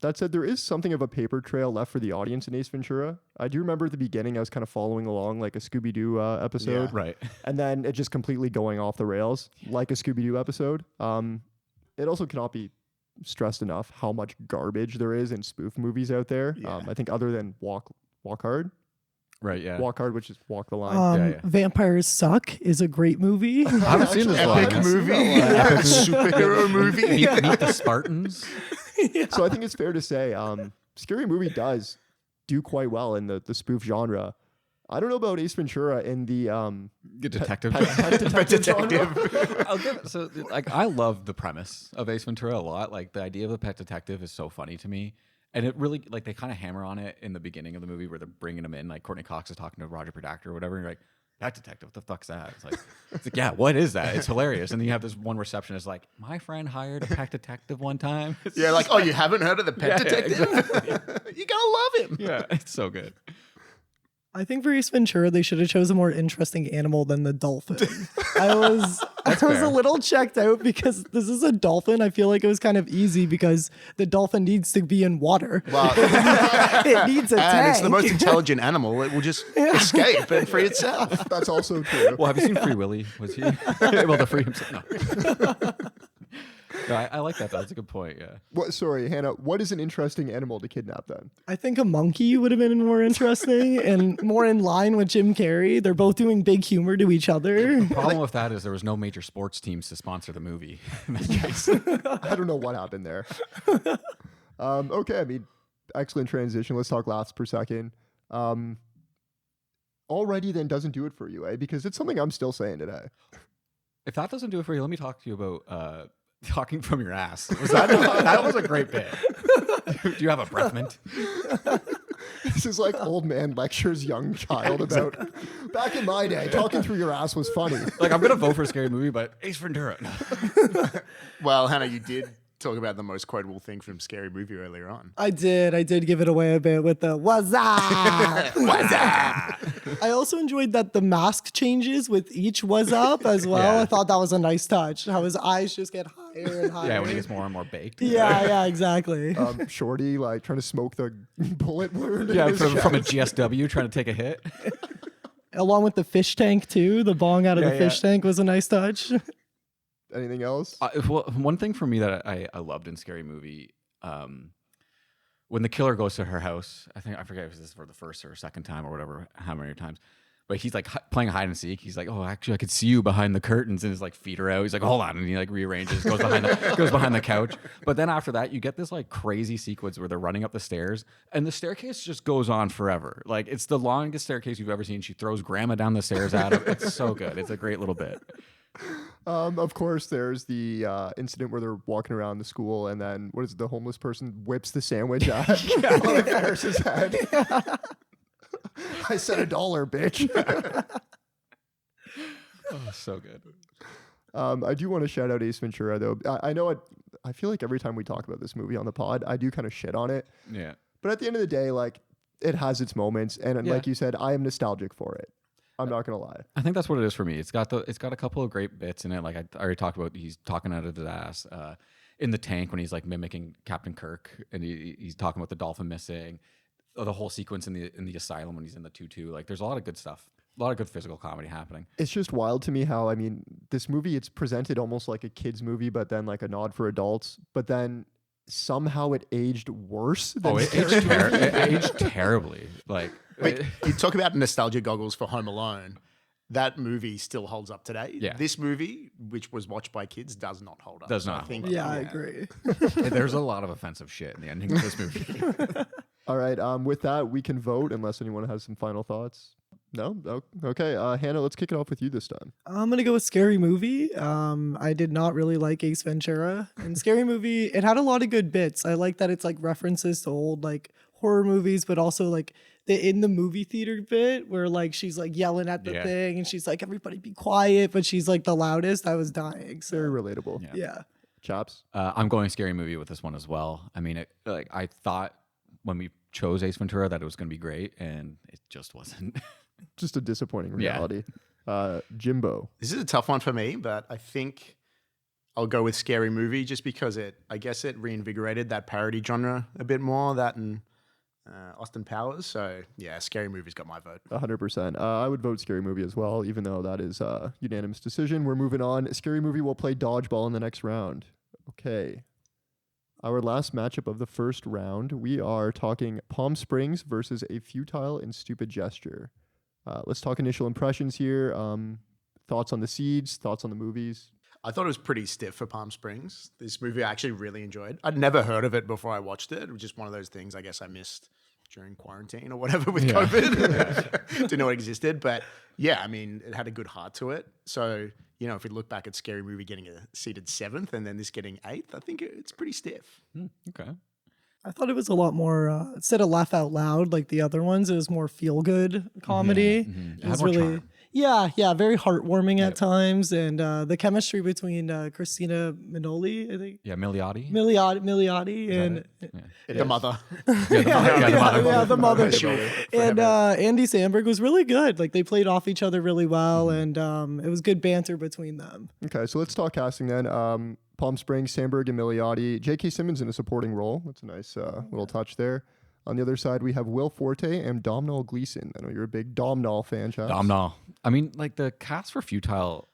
That said, there is something of a paper trail left for the audience in Ace Ventura. I do remember at the beginning I was kind of following along like a Scooby-Doo episode. Yeah. Right. And then it just completely going off the rails like a Scooby-Doo episode. It also cannot be stressed enough how much garbage there is in spoof movies out there. Yeah. I think other than Walk Hard. Right, yeah. Walk Hard, which is Walk the Line. Yeah. Vampires Suck is a great movie. I haven't seen this Epic one. movie, epic superhero movie. Meet the Spartans. So I think it's fair to say Scary Movie does do quite well in the spoof genre. I don't know about Ace Ventura in the Detective. pet detective genre. I'll give it, so like I love the premise of Ace Ventura a lot. Like the idea of the pet detective is so funny to me. And it really, like, they kind of hammer on it in the beginning of the movie where they're bringing him in. Like, Courtney Cox is talking to Roger Predactor or whatever. And you're like, pet detective, what the fuck's that? It's like, yeah, what is that? It's hilarious. And then you have this one receptionist like, my friend hired a pet detective one time. Yeah, like, oh, you haven't heard of the pet detective? Yeah, exactly. You're gonna love him. Yeah, it's so good. I think for Ace Ventura, they should have chosen a more interesting animal than the dolphin. I was fair. a little checked out because this is a dolphin. I feel like it was kind of easy because the dolphin needs to be in water. Wow. It needs a And tank. it's the most intelligent animal. It will just escape and free itself. That's also true. Well, have you seen Free Willy? Was he able to free himself? No. No, I like that. That's a good point. Yeah. Sorry, Hannah. What is an interesting animal to kidnap then? I think a monkey would have been more interesting and more in line with Jim Carrey. They're both doing big humor to each other. The problem with that is there was no major sports teams to sponsor the movie in that case. I don't know what happened there. Okay, I mean, excellent transition. Let's talk laughs per second. Already then doesn't do it for you, eh? Because it's something I'm still saying today. If that doesn't do it for you, let me talk to you about talking from your ass. That was a great bit. Do you have a breath mint? This is like old man lectures young child about back in my day, talking through your ass was funny. Like, I'm going to vote for a Scary Movie, but Ace Ventura. Well, Hannah, you did talk about the most quotable thing from Scary Movie earlier on. I did give it away a bit with the what's up? What's up? I also enjoyed that the mask changes with each was up as well. Yeah. I thought that was a nice touch. How his eyes just get higher and higher. Yeah, when he gets more and more baked. Yeah, exactly. Shorty like trying to smoke the bullet wound. Yeah, in his from a chest. GSW trying to take a hit. Along with the fish tank too. The bong out of the fish tank was a nice touch. Anything else? Well, one thing for me that I loved in Scary Movie, when the killer goes to her house, I forget if this is for the first or second time or whatever, how many times, but he's like playing hide and seek. He's like, oh, actually, I could see you behind the curtains, and his like feet are out. He's like, hold on, and he like rearranges, goes behind the couch. But then after that, you get this like crazy sequence where they're running up the stairs, and the staircase just goes on forever. Like it's the longest staircase you've ever seen. She throws grandma down the stairs at him. It's so good. It's a great little bit. Of course, there's the incident where they're walking around the school, and then what is it, the homeless person whips the sandwich at Anna Faris's head. I said $1, bitch. Oh, so good. I do want to shout out Ace Ventura, though. I know I feel like every time we talk about this movie on the pod, I do kind of shit on it. Yeah. But at the end of the day, like, it has its moments. And like you said, I am nostalgic for it. I'm not going to lie. I think that's what it is for me. It's got a couple of great bits in it. Like I already talked about, he's talking out of his ass in the tank when he's like mimicking Captain Kirk, and he's talking about the dolphin missing. The whole sequence in the asylum when he's in the tutu. Like, there's a lot of good stuff. A lot of good physical comedy happening. It's just wild to me how, I mean, this movie, it's presented almost like a kid's movie, but then like a nod for adults. But then somehow it aged worse than It aged terribly. Like, But you talk about nostalgia goggles for Home Alone. That movie still holds up today. Yeah. This movie, which was watched by kids, does not hold up. Does not. I agree. there's a lot of offensive shit in the ending of this movie. All right. With that, we can vote unless anyone has some final thoughts. No? Okay. Hannah, let's kick it off with you this time. I'm gonna go with Scary Movie. I did not really like Ace Ventura. And Scary Movie, it had a lot of good bits. I like that it's like references to old like horror movies, but also like the in the movie theater bit where like she's like yelling at the thing and she's like, everybody be quiet, but she's like the loudest. I was dying. So Very relatable. yeah. Chaps? I'm going Scary Movie with this one as well. I mean, I thought when we chose Ace Ventura that it was going to be great, and it just wasn't. Just a disappointing Yeah. reality. Jimbo. This is a tough one for me, but I think I'll go with Scary Movie just because I guess it reinvigorated that parody genre a bit more, that and Austin Powers. So yeah, Scary Movie's got my vote. 100%. I would vote Scary Movie as well, even though that is a unanimous decision. We're moving on. Scary Movie will play Dodgeball in the next round. Okay. Our last matchup of the first round, we are talking Palm Springs versus A Futile and Stupid Gesture. Let's talk initial impressions here. Thoughts on the seeds, thoughts on the movies. I thought it was pretty stiff for Palm Springs. This movie I actually really enjoyed. I'd never heard of it before I watched it. It was just one of those things I guess I missed during quarantine or whatever with COVID. Didn't know it existed. But yeah, I mean, it had a good heart to it. So, you know, if we look back at Scary Movie getting a seated 7th and then this getting 8th, I think it's pretty stiff. Okay. I thought it was a lot more instead of laugh out loud like the other ones, it was more feel good comedy. It It had was more really charm. yeah, very heartwarming at times, and the chemistry between Christina Minoli, I think. Yeah, Milioti. Milioti and The mother. the mother. Sure. And Andy Samberg was really good. Like they played off each other really well, and it was good banter between them. Okay, so let's talk casting then. Palm Springs, Sandberg, and Milioti. J.K. Simmons in a supporting role. That's a nice little touch there. On the other side, we have Will Forte and Domhnall Gleeson. I know you're a big Domhnall fan, Chaps. Domhnall. I mean, like the cast for Futile,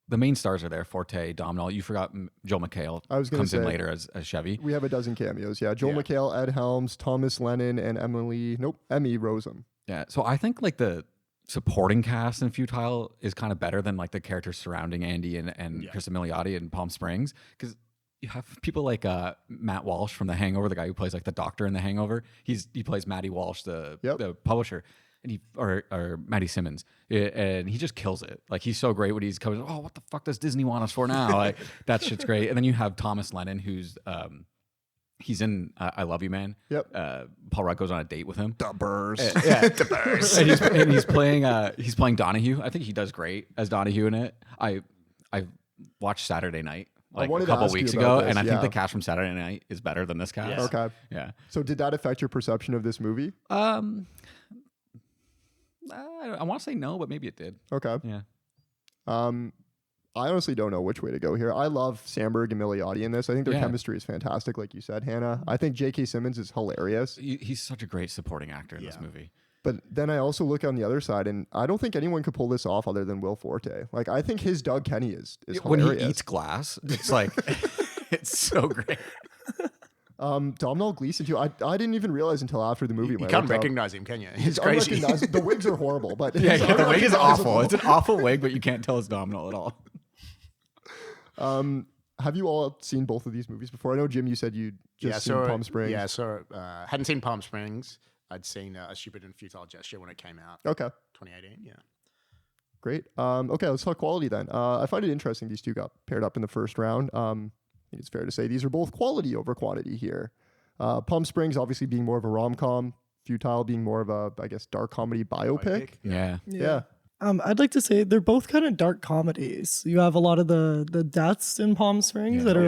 the main stars are there. Forte, Domhnall. You forgot Joel McHale. I was gonna comes in say- later as Chevy. We have a dozen cameos. Yeah, Joel Yeah. McHale, Ed Helms, Thomas Lennon, and Emmy Rossum. Yeah. So I think like the supporting cast in Futile is kind of better than like the characters surrounding Andy and Kristen Milioti in Palm Springs, because you have people like Matt Walsh from The Hangover, the guy who plays like the doctor in The Hangover. He plays Matty Walsh, the publisher, and or Matty Simmons, and he just kills it. Like he's so great when he's coming. Oh, what the fuck does Disney want us for now? Like that shit's great. And then you have Thomas Lennon, who's he's in I Love You Man. Yep. Paul Rudd goes on a date with him. The Burrs. Yeah, and he's playing Donahue. I think he does great as Donahue in it. I watched Saturday Night like wanted a to couple ask you weeks about ago, and this, I think yeah. the cast from Saturday Night is better than this cast. Yes. Okay. Yeah. So did that affect your perception of this movie? I want to say no, but maybe it did. Okay. Yeah. I honestly don't know which way to go here. I love Samberg and Milioti in this. I think their Yeah. chemistry is fantastic, like you said, Hannah. I think J.K. Simmons is hilarious. He's such a great supporting actor in this movie. But then I also look on the other side, and I don't think anyone could pull this off other than Will Forte. Like, I think his Doug Kenny is When hilarious. he eats glass, it's like it's so great. Domhnall Gleeson, too. I didn't even realize until after the movie. You when I can't looked up. recognize him, can you? It's It's crazy. unrecognizable. The wigs are horrible, but Yeah, it's the wig is awful. unrecognizable. It's an awful wig, but you can't tell it's Domhnall at all. Have you all seen both of these movies before? I know, Jim, you said you just seen Palm Springs. Yeah, so hadn't seen Palm Springs. I'd seen A Stupid and Futile Gesture when it came out. Okay. 2018, yeah. Great. Okay, let's talk quality then. I find it interesting these two got paired up in the first round. I think it's fair to say these are both quality over quantity here. Palm Springs obviously being more of a rom-com, Futile being more of a, I guess, dark comedy biopic. Yeah. Yeah. I'd like to say they're both kind of dark comedies. You have a lot of the deaths in Palm Springs that are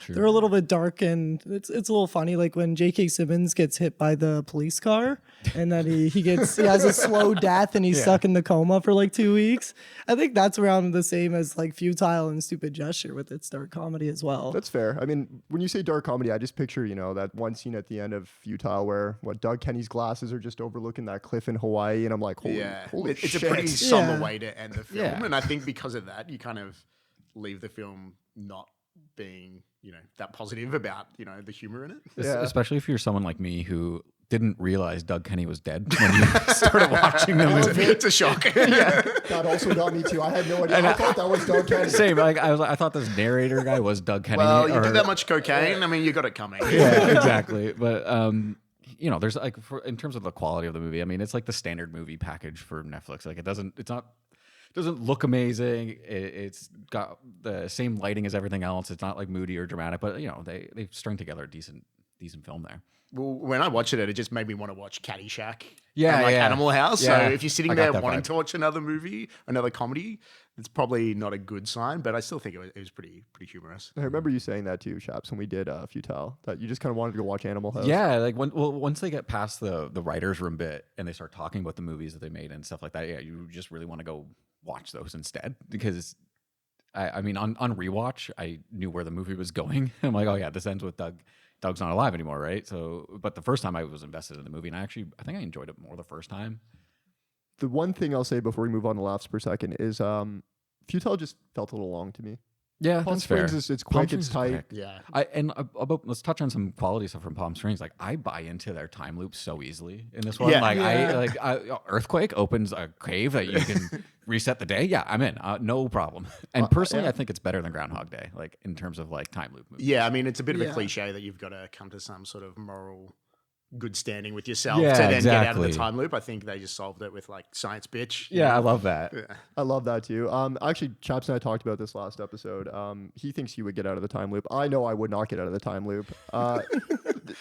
they're a little bit dark, and it's a little funny. Like when J.K. Simmons gets hit by the police car, and then he has a slow death, and he's stuck in the coma for like 2 weeks. I think that's around the same as like Futile and Stupid Gesture with its dark comedy as well. That's fair. I mean, when you say dark comedy, I just picture, that one scene at the end of Futile where Doug Kenny's glasses are just overlooking that cliff in Hawaii, and I'm like, holy it's shit. a pretty somber way to end the film, and I think because of that, you kind of leave the film not being, that positive about, the humor in it. Especially if you're someone like me who didn't realize Doug Kenny was dead when you started watching the movie. It's a shock. That also got me too. I had no idea. I thought that was Doug Kenny. Same. I thought this narrator guy was Doug Kenny. Well, you do that much cocaine. I mean, you got it coming. Yeah, exactly. But there's like in terms of the quality of the movie. I mean, it's like the standard movie package for Netflix. Like it doesn't look amazing. It's got the same lighting as everything else. It's not like moody or dramatic, but they've strung together a decent film there. Well, when I watched it just made me want to watch Caddyshack. Yeah, and Animal House. Yeah. So if you're sitting there wanting to watch another movie, another comedy, it's probably not a good sign. But I still think it was pretty humorous. I remember you saying that too, Chaps, when we did Futile, that you just kind of wanted to go watch Animal House. Yeah, like once they get past the writers' room bit and they start talking about the movies that they made and stuff like that, you just really want to go watch those instead, because I mean on rewatch I knew where the movie was going. I'm like, oh yeah, this ends with Doug's not alive anymore, right? So, but the first time I was invested in the movie, and I think I enjoyed it more the first time. The one thing I'll say before we move on to laughs per second is Futile just felt a little long to me. Yeah, Palm that's Springs fair. It's quick, it's tight. Yeah. Let's touch on some quality stuff from Palm Springs. Like I buy into their time loop so easily in this one. Yeah. Earthquake opens a cave that you can reset the day. Yeah, I'm in. No problem. And personally, I think it's better than Groundhog Day, like in terms of like time loop movies. Yeah, I mean, it's a bit of a cliche that you've got to come to some sort of moral good standing with yourself to then get out of the time loop. I think they just solved it with like Science Bitch. Yeah, I love that. Yeah. I love that too. Actually, Chaps and I talked about this last episode. He thinks he would get out of the time loop. I know I would not get out of the time loop.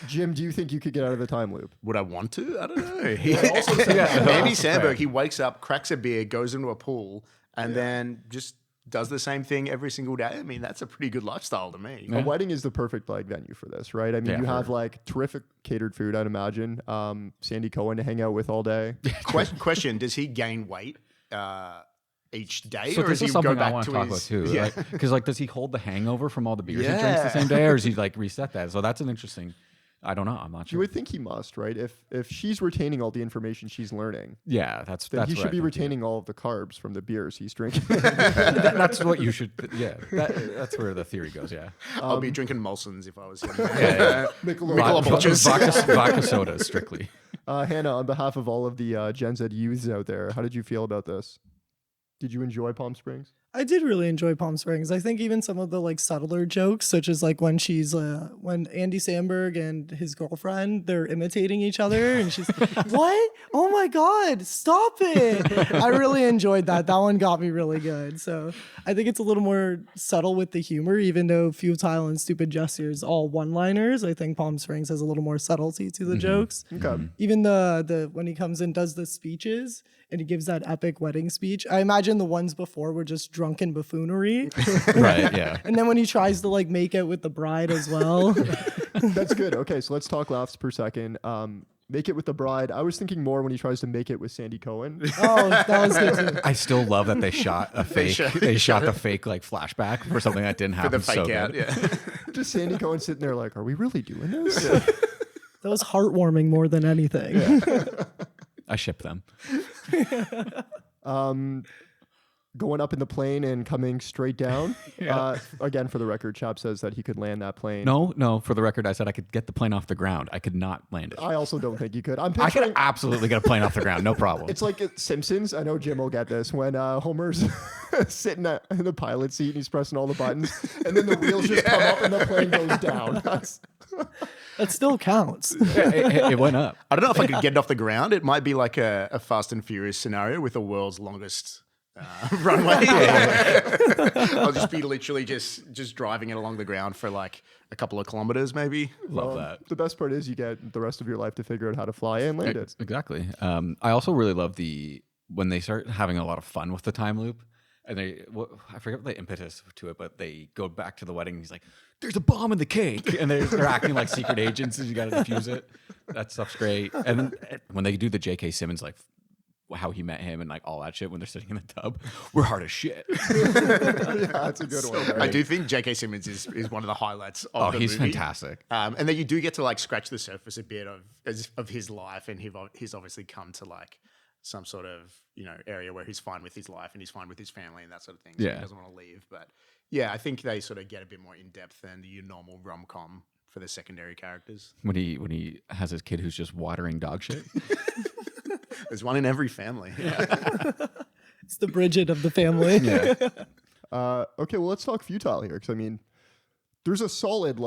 Jim, do you think you could get out of the time loop? Would I want to? I don't know. Andy Samberg, he wakes up, cracks a beer, goes into a pool, and then just does the same thing every single day. I mean, that's a pretty good lifestyle to me. A wedding is the perfect venue for this, right? I mean, you have like terrific catered food, I'd imagine. Sandy Cohen to hang out with all day. Question: does he gain weight each day, so or does he go back to his? Too? Yeah, because does he hold the hangover from all the beers he drinks the same day, or does he like reset that? So that's an interesting. I don't know. I'm not sure. You would think he must, right? If she's retaining all the information she's learning, that's he should be retaining all of the carbs from the beers he's drinking. That's what you should. Yeah, that's where the theory goes. Yeah, I'll be drinking Molsons if I was him. Michelob Ultras. vodka soda strictly. Hannah, on behalf of all of the Gen Z youths out there, how did you feel about this? Did you enjoy Palm Springs? I did really enjoy Palm Springs. I think even some of the like subtler jokes, such as like when when Andy Samberg and his girlfriend, they're imitating each other and she's what? Oh my God, stop it. I really enjoyed that. That one got me really good. So I think it's a little more subtle with the humor, even though Futile and Stupid Gestures all one-liners. I think Palm Springs has a little more subtlety to the jokes. Okay. Even the when he comes and does the speeches and he gives that epic wedding speech. I imagine the ones before were just drunken buffoonery. Right, yeah. And then when he tries to like make it with the bride as well. That's good. Okay, so let's talk laughs per second. Make it with the bride. I was thinking more when he tries to make it with Sandy Cohen. Oh, that was good too. I still love that they shot a fake. They shot the fake like flashback for something that didn't happen. For the fake out, yeah. Just Sandy Cohen sitting there like, are we really doing this? That was heartwarming more than anything. Yeah. I ship them. Going up in the plane and coming straight down. Again, for the record, Chap says that he could land that plane. No. For the record, I said I could get the plane off the ground. I could not land it. I also don't think you could. I could absolutely get a plane off the ground. No problem. It's like Simpsons. I know Jim will get this. When Homer's sitting in the pilot seat and he's pressing all the buttons, and then the wheels just come up and the plane goes down. That still counts. It went up. I don't know if I could get it off the ground. It might be like a Fast and Furious scenario with the world's longest runway. I'll just be literally just driving it along the ground for like a couple of kilometers, maybe. Love that. The best part is you get the rest of your life to figure out how to fly and land it. Exactly. I also really love when they start having a lot of fun with the time loop, and I forget the impetus to it, but they go back to the wedding. And he's like, "There's a bomb in the cake," and they're acting like secret agents, and you got to defuse it. That stuff's great. And then when they do the J.K. Simmons, like how he met him and like all that shit when they're sitting in the tub, we're hard as shit. Yeah, that's a good one. I Right? do think J.K. Simmons is one of the highlights of the he's movie. fantastic. And then you do get to like scratch the surface a bit of his life, and he's obviously come to like some sort of area where he's fine with his life and he's fine with his family and that sort of thing. So Yeah. he doesn't want to leave. But yeah, I think they sort of get a bit more in depth than your normal rom-com for the secondary characters. When he has his kid who's just watering dog shit. There's one in every family. It's the Bridget of the family. Yeah. Okay, well, let's talk Futile here. Because, I mean, there's a solid,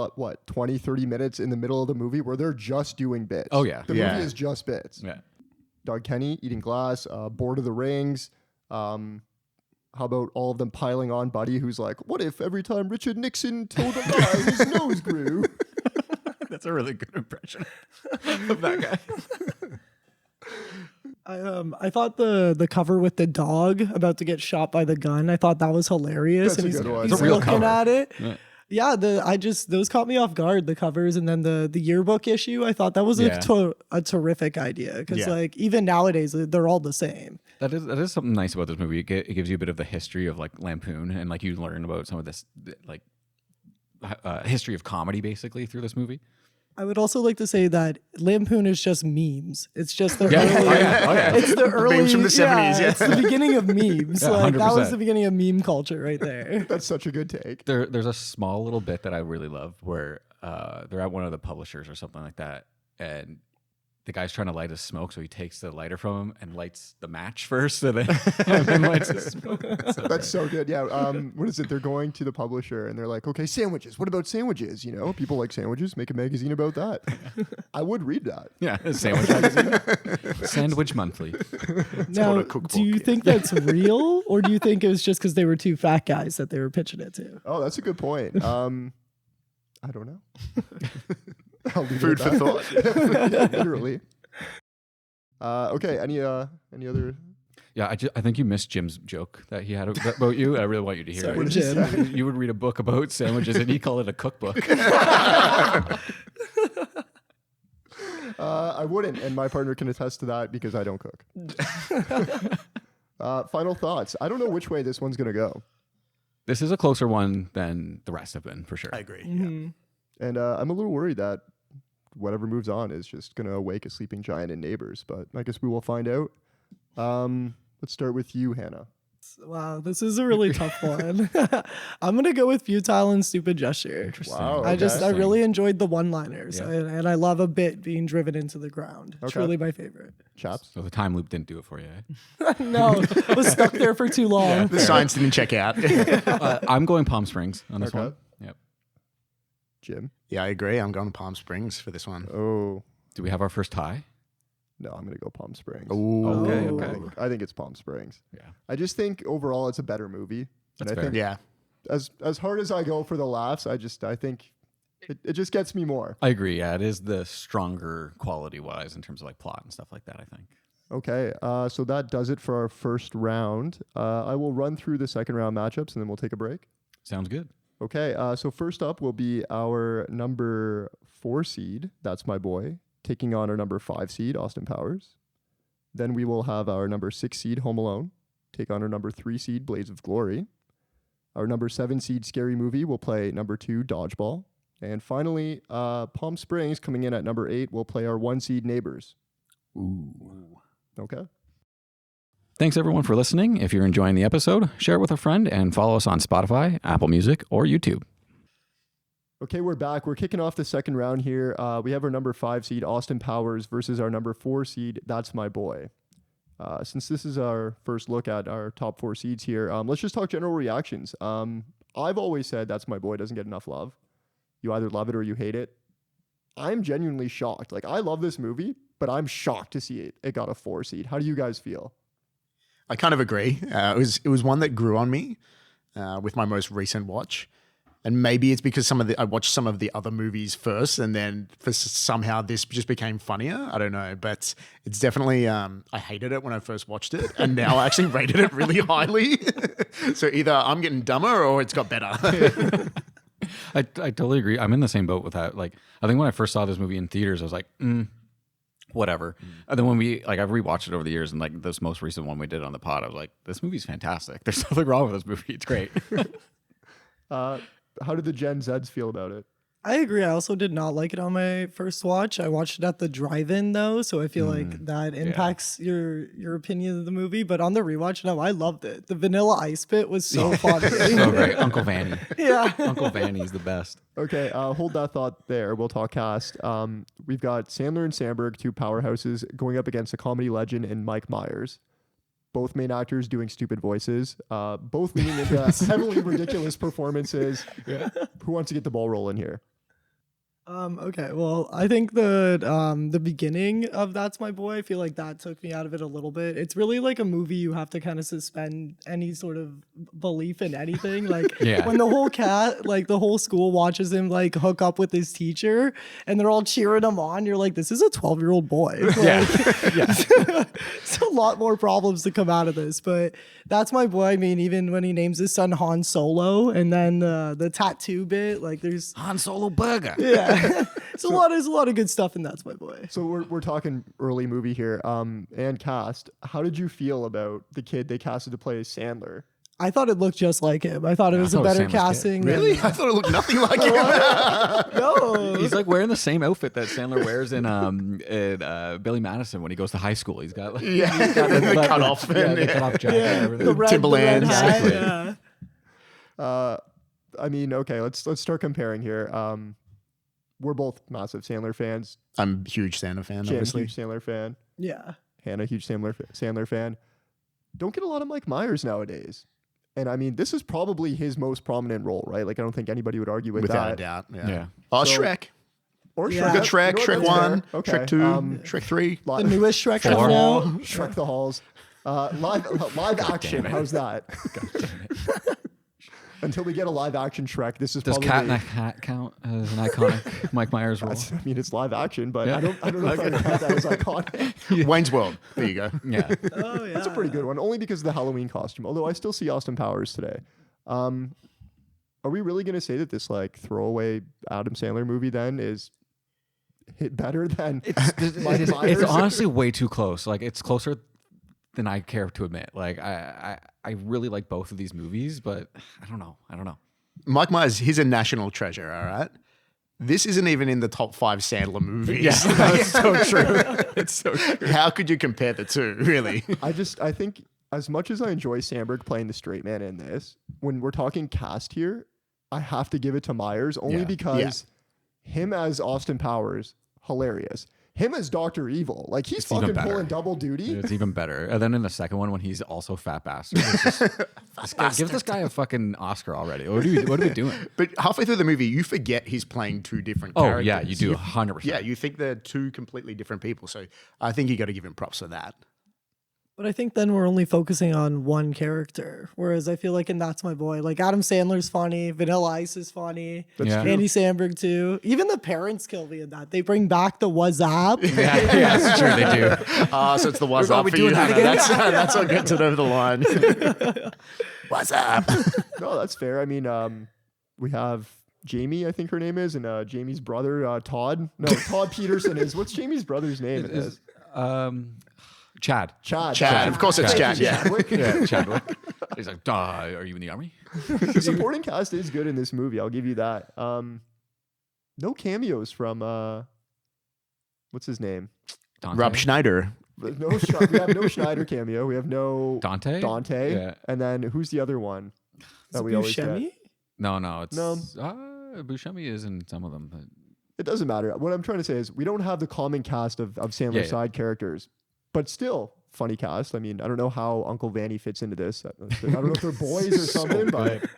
20, 30 minutes in the middle of the movie where they're just doing bits. Oh, yeah. The movie is just bits. Yeah. Doug Kenny eating glass, Board of the Rings. How about all of them piling on Buddy, who's like, what if every time Richard Nixon told a lie, his nose grew? That's a really good impression of that guy. I thought the cover with the dog about to get shot by the gun, I thought that was hilarious. That's and a good one. he's It's a real looking cover. at it. Yeah. Yeah, those caught me off guard, the covers, and then the yearbook issue. I thought that was Yeah. a terrific idea because Yeah. like even nowadays they're all the same. That is something nice about this movie. It gives you a bit of the history of like Lampoon, and like you learn about some of this like history of comedy basically through this movie. I would also like to say that Lampoon is just memes. It's just the Yeah. early, Oh, yeah. Oh, yeah. it's the early Memes from the 70s, yeah. It's the beginning of memes. Yeah, like that was 100%. the beginning of meme culture right there. That's such a good take. There's a small little bit that I really love where they're at one of the publishers or something like that, and the guy's trying to light a smoke, so he takes the lighter from him and lights the match first, and then lights the smoke. That's so good. Yeah. What is it? They're going to the publisher and they're like, okay, sandwiches. What about sandwiches? People like sandwiches. Make a magazine about that. I would read that. Yeah, a sandwich magazine. Sandwich Monthly. Now, a cookbook, do you yeah. think that's real, or do you think it was just because they were two fat guys that they were pitching it to? Oh, that's a good point. I don't know. I'll leave Food it for at that. thought. Yeah, literally. Okay. Any other? Yeah, I think you missed Jim's joke that he had about you. I really want you to hear Sorry, it. Jim. You would read a book about sandwiches and he called it a cookbook. I wouldn't, and my partner can attest to that because I don't cook. Final thoughts. I don't know which way this one's gonna go, This is a closer one than the rest have been, for sure. I agree. Mhm. and I'm a little worried that whatever moves on is just gonna awake a sleeping giant in Neighbors. But I guess we will find out. Let's start with you, Hannah. Wow, this is a really tough one. I'm gonna go with Futile and Stupid Gesture. Interesting. Wow, I okay. really enjoyed the one-liners, Yeah. and I love a bit being driven into the ground. It's Okay. really my favorite. Chaps. So the time loop didn't do it for you. Eh? No, was stuck there for too long. The science didn't check out. I'm going Palm Springs on this Okay. one. Yep. Jim. Yeah, I agree. I'm going Palm Springs for this one. Oh Do we have our first tie? no, I'm gonna go Palm Springs. Okay, Oh. okay. I think it's Palm Springs. Yeah. I just think overall it's a better movie. That's and I fair. think Yeah. as hard as I go for the laughs, I think it just gets me more. I agree. Yeah, it is the stronger quality wise in terms of like plot and stuff like that, I think. Okay, so that does it for our first round. I will run through the second round matchups and then we'll take a break. Sounds good. Okay, so first up will be our number 4 seed, That's My Boy, taking on our number 5 seed, Austin Powers. Then we will have our number 6 seed, Home Alone, take on our number 3 seed, Blades of Glory. Our number 7 seed, Scary Movie, will play number 2, Dodgeball. And finally, Palm Springs, coming in at number 8, will play our 1 seed, Neighbors. Ooh. Okay. Thanks everyone for listening. If you're enjoying the episode, share it with a friend and follow us on Spotify, Apple Music, or YouTube. Okay, we're back. We're kicking off the second round here. We have our number 5 seed, Austin Powers, versus our number 4 seed, That's My Boy. Since this is our first look at our top 4 seeds here, let's just talk general reactions. I've always said That's My Boy doesn't get enough love. You either love it or you hate it. I'm genuinely shocked. Like, I love this movie, but I'm shocked to see it got a 4 seed. How do you guys feel? I kind of agree. It was one that grew on me with my most recent watch. And maybe it's because I watched some of the other movies first, and then somehow this just became funnier. I don't know, but it's definitely. I hated it when I first watched it, and now I actually rated it really highly. So either I'm getting dumber or it's got better. I totally agree. I'm in the same boat with that. Like, I think when I first saw this movie in theaters, I was like, whatever. And then when I've rewatched it over the years, and like this most recent one we did on the pod, I was like, this movie's fantastic. There's nothing wrong with this movie. It's great. How did the Gen Zs feel about it? I agree. I also did not like it on my first watch. I watched it at the drive-in though, so I feel like that impacts your opinion of the movie. But on the rewatch, no, I loved it. The Vanilla Ice bit was so funny. So great. Uncle Vanny. Yeah. Uncle Vanny's the best. Okay, hold that thought there. We'll talk cast. We've got Sandler and Samberg, two powerhouses, going up against a comedy legend in Mike Myers. Both main actors doing stupid voices, both leaning into heavily ridiculous performances. Yeah. Who wants to get the ball rolling here? Okay, well, I think the beginning of That's My Boy, I feel like that took me out of it a little bit. It's really like a movie you have to kind of suspend any sort of belief in anything. Like when the whole school watches him like hook up with his teacher and they're all cheering him on, you're like, this is a 12-year-old boy. Like, it's a lot more problems to come out of this, but That's My Boy. I mean, even when he names his son Han Solo and then the tattoo bit, like there's Han Solo burger. Yeah. There's a lot of good stuff in That's My Boy. So we're talking early movie here, and cast. How did you feel about the kid they casted to play Sandler? I thought it looked just like him. I thought it was a better casting. Really? I thought it looked nothing like him. No. He's like wearing the same outfit that Sandler wears in Billy Madison when he goes to high school. He's got the cut off, the cut off jacket, and everything. The red Timberlands. hat, yeah. I mean, okay, let's start comparing here. We're both massive Sandler fans. I'm a huge Sandler fan, Jen, obviously. huge Sandler fan. Yeah. Hannah, huge Sandler fan. Don't get a lot of Mike Myers nowadays. And I mean, this is probably his most prominent role, right? Like, I don't think anybody would argue with Without that. a doubt. Yeah. Oh, So- Shrek. Or Yeah. Shrek. Good Shrek, You know what, Shrek that's 1, fair. Okay. Shrek 2, Shrek 3. The newest Shrek Four. coming out. Shrek the Halls. Live action. it. How's that? Until we get a live action Shrek, this is Does probably. Cat in a Hat count as an iconic Mike Myers role? I mean, it's live action, but Yeah. I don't know if I count that as iconic. Wayne's World. There you go. Yeah. Oh, yeah. That's a pretty good one, only because of the Halloween costume. Although I still see Austin Powers today. Are we really going to say that this like throwaway Adam Sandler movie then is hit better than Mike Myers? It's honestly way too close. Like, it's closer than I care to admit. Like, I really like both of these movies, but I don't know. Mike Myers, he's a national treasure, all right? This isn't even in the top 5 Sandler movies. That's so true. It's so true. How could you compare the two, really? I think as much as I enjoy Samberg playing the straight man in this, when we're talking cast here, I have to give it to Myers only Yeah. because him as Austin Powers, hilarious. Him as Dr. Evil, like he's even fucking better. pulling double duty. It's even better. And then in the second one, when he's also fat bastard, it's just, give this guy a fucking Oscar already. What are we doing? But halfway through the movie, you forget he's playing two different Oh characters. yeah, you do 100%. Yeah, you think they're two completely different people. So I think you got to give him props for that. But I think then we're only focusing on one character. Whereas I feel like in That's My Boy, like Adam Sandler's funny, Vanilla Ice is funny, That's Yeah. true. Andy Samberg too. Even the parents kill me in that. They bring back the "What's up?" Yeah, that's true. They do. So it's the what's We're up gonna be for you. doing that Hannah. again. That's what gets it over the line. What's up? No, that's fair. I mean, we have Jamie, I think her name is, and Jamie's brother, Todd. No, Todd Peterson is. What's Jamie's brother's name in this? Chad. Chad. Of course it's Chad. Yeah. Chadwick. Yeah, Chadwick. He's like, are you in the army? The supporting cast is good in this movie. I'll give you that. No cameos from what's his name? Dante? Rob Schneider. We have no Schneider cameo. We have no Dante? Dante. Yeah. And then who's the other one that we always get? Buscemi? No, it's No. Buscemi is in some of them. But It doesn't matter. What I'm trying to say is we don't have the common cast of Sandler's Yeah. side characters, but still funny cast. I mean, I don't know how Uncle Vanny fits into this. I don't know if they're boys or something, but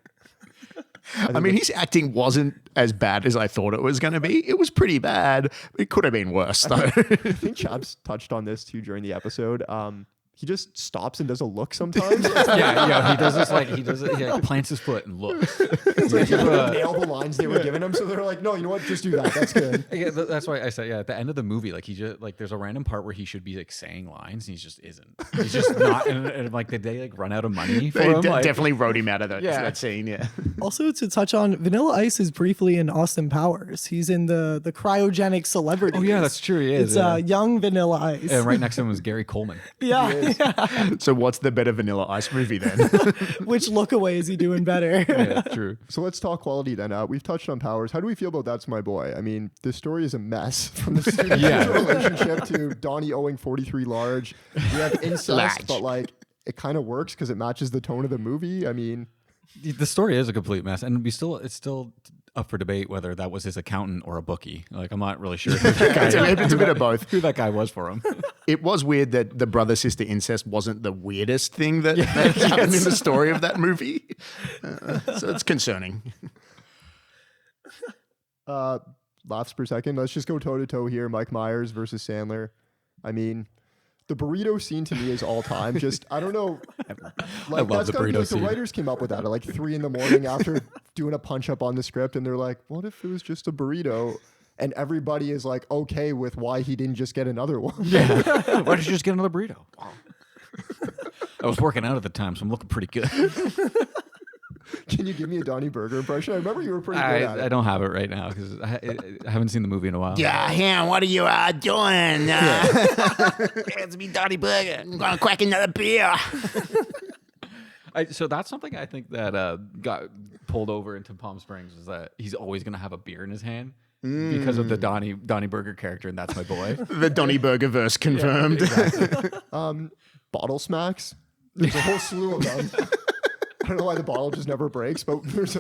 I mean, his acting wasn't as bad as I thought it was going to be. It was pretty bad. It could have been worse, though. I think Chad's touched on this too during the episode. he just stops and does a look sometimes. Yeah, he does this he like plants his foot and looks. It's like he couldn't nail the lines they were giving him, so they're like, no, you know what, just do that. That's good. Yeah, that's why I said, at the end of the movie, like he just like there's a random part where he should be like saying lines and he just isn't. He's just not. And like, did they like run out of money for They him? definitely wrote him out of that scene. Yeah. Also, to touch on, Vanilla Ice is briefly in Austin Powers. He's in the cryogenic celebrity. Oh yeah, that's true. He is. It's young Vanilla Ice. And right next to him was Gary Coleman. Yeah. So what's the better Vanilla Ice movie then? Which look-away is he doing better? Yeah, true. So let's talk quality then. We've touched on Powers. How do we feel about That's My Boy? I mean, this story is a mess from the student relationship to Donnie owing 43 large. We have incest, but like it kind of works because it matches the tone of the movie. I mean, The story is a complete mess, and it's still up for debate whether that was his accountant or a bookie. Like, I'm not really sure It's a bit of both. who that guy was for him. It was weird that the brother-sister incest wasn't the weirdest thing that happened in the story of that movie. So it's concerning. laughs per second. Let's just go toe-to-toe here. Mike Myers versus Sandler. I mean, the burrito scene to me is all time. Just, I don't know. Like, I love the burrito like scene. the writers came up with that at like 3 a.m. after doing a punch up on the script. And they're like, what if it was just a burrito? And everybody is like, okay with why he didn't just get another one. Yeah. Why did you just get another burrito? I was working out at the time, so I'm looking pretty good. Can you give me a Donnie Burger impression? I remember you were pretty good at it. I don't have it right now because I haven't seen the movie in a while. Yeah, Ham, what are you doing? It's me, Donnie Burger. I'm going to crack another beer. So that's something I think that got pulled over into Palm Springs is that he's always going to have a beer in his hand because of the Donnie Burger character, and That's My Boy. The Donnie Burger verse confirmed. Yeah, exactly. Bottle smacks. There's a whole slew of them. I don't know why the bottle just never breaks, but there's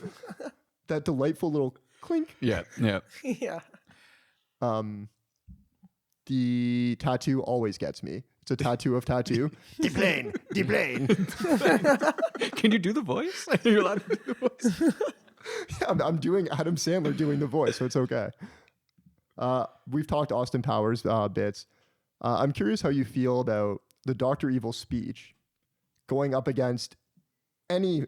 that delightful little clink. Yeah. Yeah. The tattoo always gets me. It's a tattoo of tattoo. Deplane. Can you do the voice? You're allowed to do the voice. Yeah, I'm doing Adam Sandler doing the voice, so it's okay. We've talked Austin Powers bits. I'm curious how you feel about the Dr. Evil speech going up against any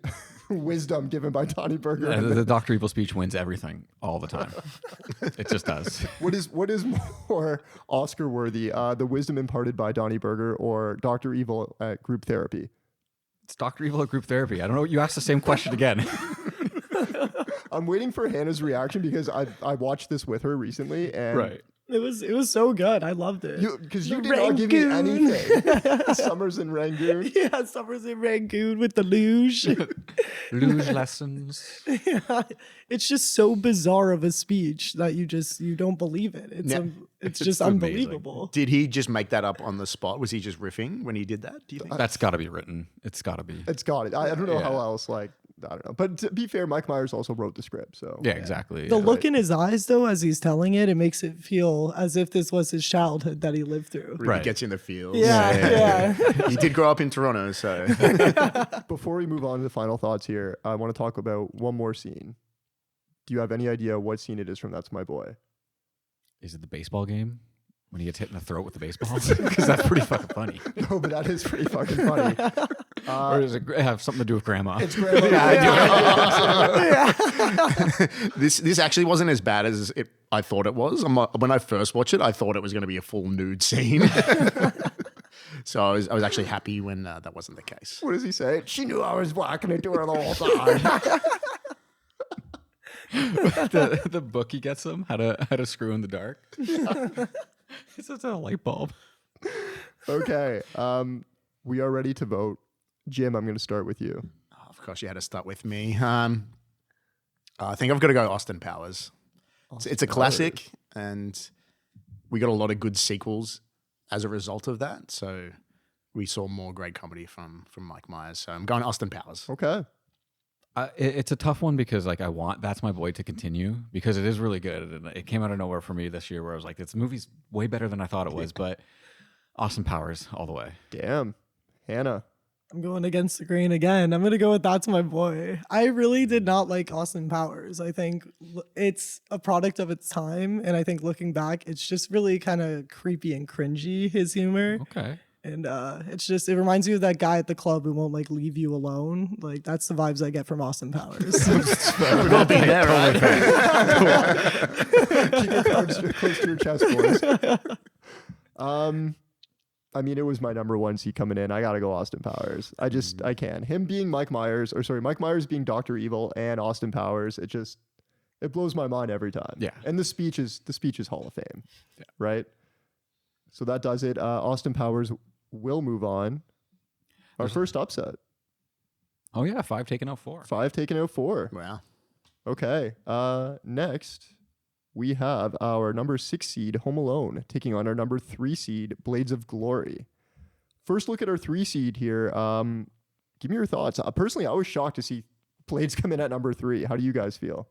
wisdom given by Donnie Burger. Yeah, the Dr. Evil speech wins everything all the time. It just does. What is more Oscar worthy, the wisdom imparted by Donnie Burger or Dr. Evil at group therapy? It's Dr. Evil at group therapy. I don't know. You asked the same question again. I'm waiting for Hannah's reaction because I watched this with her recently, and Right. It was so good. I loved it. Because you The did not give me Rangoon. anything. Summers in Rangoon. Yeah, Summers in Rangoon with the luge. Luge lessons. Yeah, it's just so bizarre of a speech that you don't believe it. It's just amazing. unbelievable. Did he just make that up on the spot? Was he just riffing when he did that? Do you think? That's got to be written. It's got to be. It's got it. I don't know how Yeah. else, like, I don't know. But to be fair, Mike Myers also wrote the script, so. Yeah, exactly. The look in his eyes, though, as he's telling it, it makes it feel as if this was his childhood that he lived through. Really Right. gets in the feels. Yeah. He did grow up in Toronto, so. Before we move on to the final thoughts here, I want to talk about one more scene. Do you have any idea what scene it is from That's My Boy? Is it the baseball game? When he gets hit in the throat with the baseball? Because that's pretty fucking funny. No, but that is pretty fucking funny. Or does it have something to do with grandma? It's Grandma. This actually wasn't as bad as I thought it was. When I first watched it, I thought it was going to be a full nude scene. So I was actually happy when that wasn't the case. What does he say? She knew I was walking into her the whole time. the book he gets him how to screw in the dark. It's just a light bulb. Okay. We are ready to vote. Jim, I'm going to start with you. Oh, of course, you had to start with me. I think I've got to go Austin Powers. It's a classic, and we got a lot of good sequels as a result of that. So we saw more great comedy from Mike Myers. So I'm going Austin Powers. Okay. It's a tough one because like I want That's My Boy to continue because it is really good and it came out of nowhere for me this year where I was like, this movie's way better than I thought it was, but Austin Powers all the way. Damn. Hannah. I'm going against the grain again. I'm going to go with That's My Boy. I really did not like Austin Powers. I think it's a product of its time. And I think looking back, it's just really kind of creepy and cringy, his humor. Okay. And it reminds you of that guy at the club who won't like leave you alone. Like that's the vibes I get from Austin Powers. We've all been there, right? Keep your cards close to your chest, boys. I mean, it was my number one seed coming in. I gotta go Austin Powers. I can. Him being Mike Myers being Dr. Evil and Austin Powers. It blows my mind every time. Yeah. And the speech is Hall of Fame. Yeah. Right. So that does it. Austin Powers will move on. Our first upset. Oh yeah, 5 taking out 4. 5 taking out 4. Wow. Okay. Next, we have our number 6 seed, Home Alone, taking on our number 3 seed, Blades of Glory. First look at our 3 seed here. Give me your thoughts. Personally, I was shocked to see Blades come in at number 3. How do you guys feel?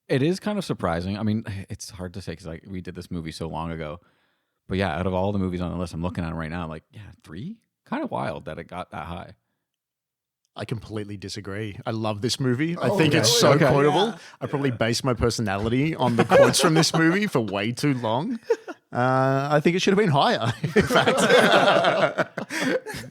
It is kind of surprising. I mean, it's hard to say because like we did this movie so long ago. But yeah, out of all the movies on the list, I'm looking at them right now. I'm like, yeah, 3? Kind of wild that it got that high. I completely disagree. I love this movie. I think it's so quotable. Yeah. I probably based my personality on the quotes from this movie for way too long. I think it should have been higher, in fact.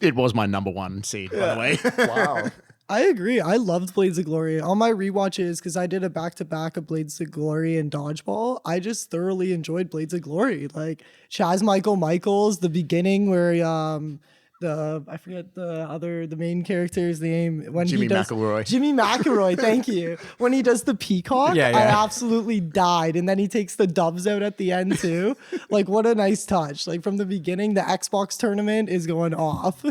It was my number 1 seed, by the way. Wow. I agree. I loved Blades of Glory. On my rewatches, because I did a back-to-back of Blades of Glory and Dodgeball, I just thoroughly enjoyed Blades of Glory. Like Chaz Michaels, the beginning where I forget the main character's name when Jimmy he does McElroy. Jimmy McElroy, thank you. When he does the peacock, Yeah. I absolutely died. And then he takes the doves out at the end too. Like what a nice touch. Like from the beginning, the Xbox tournament is going off.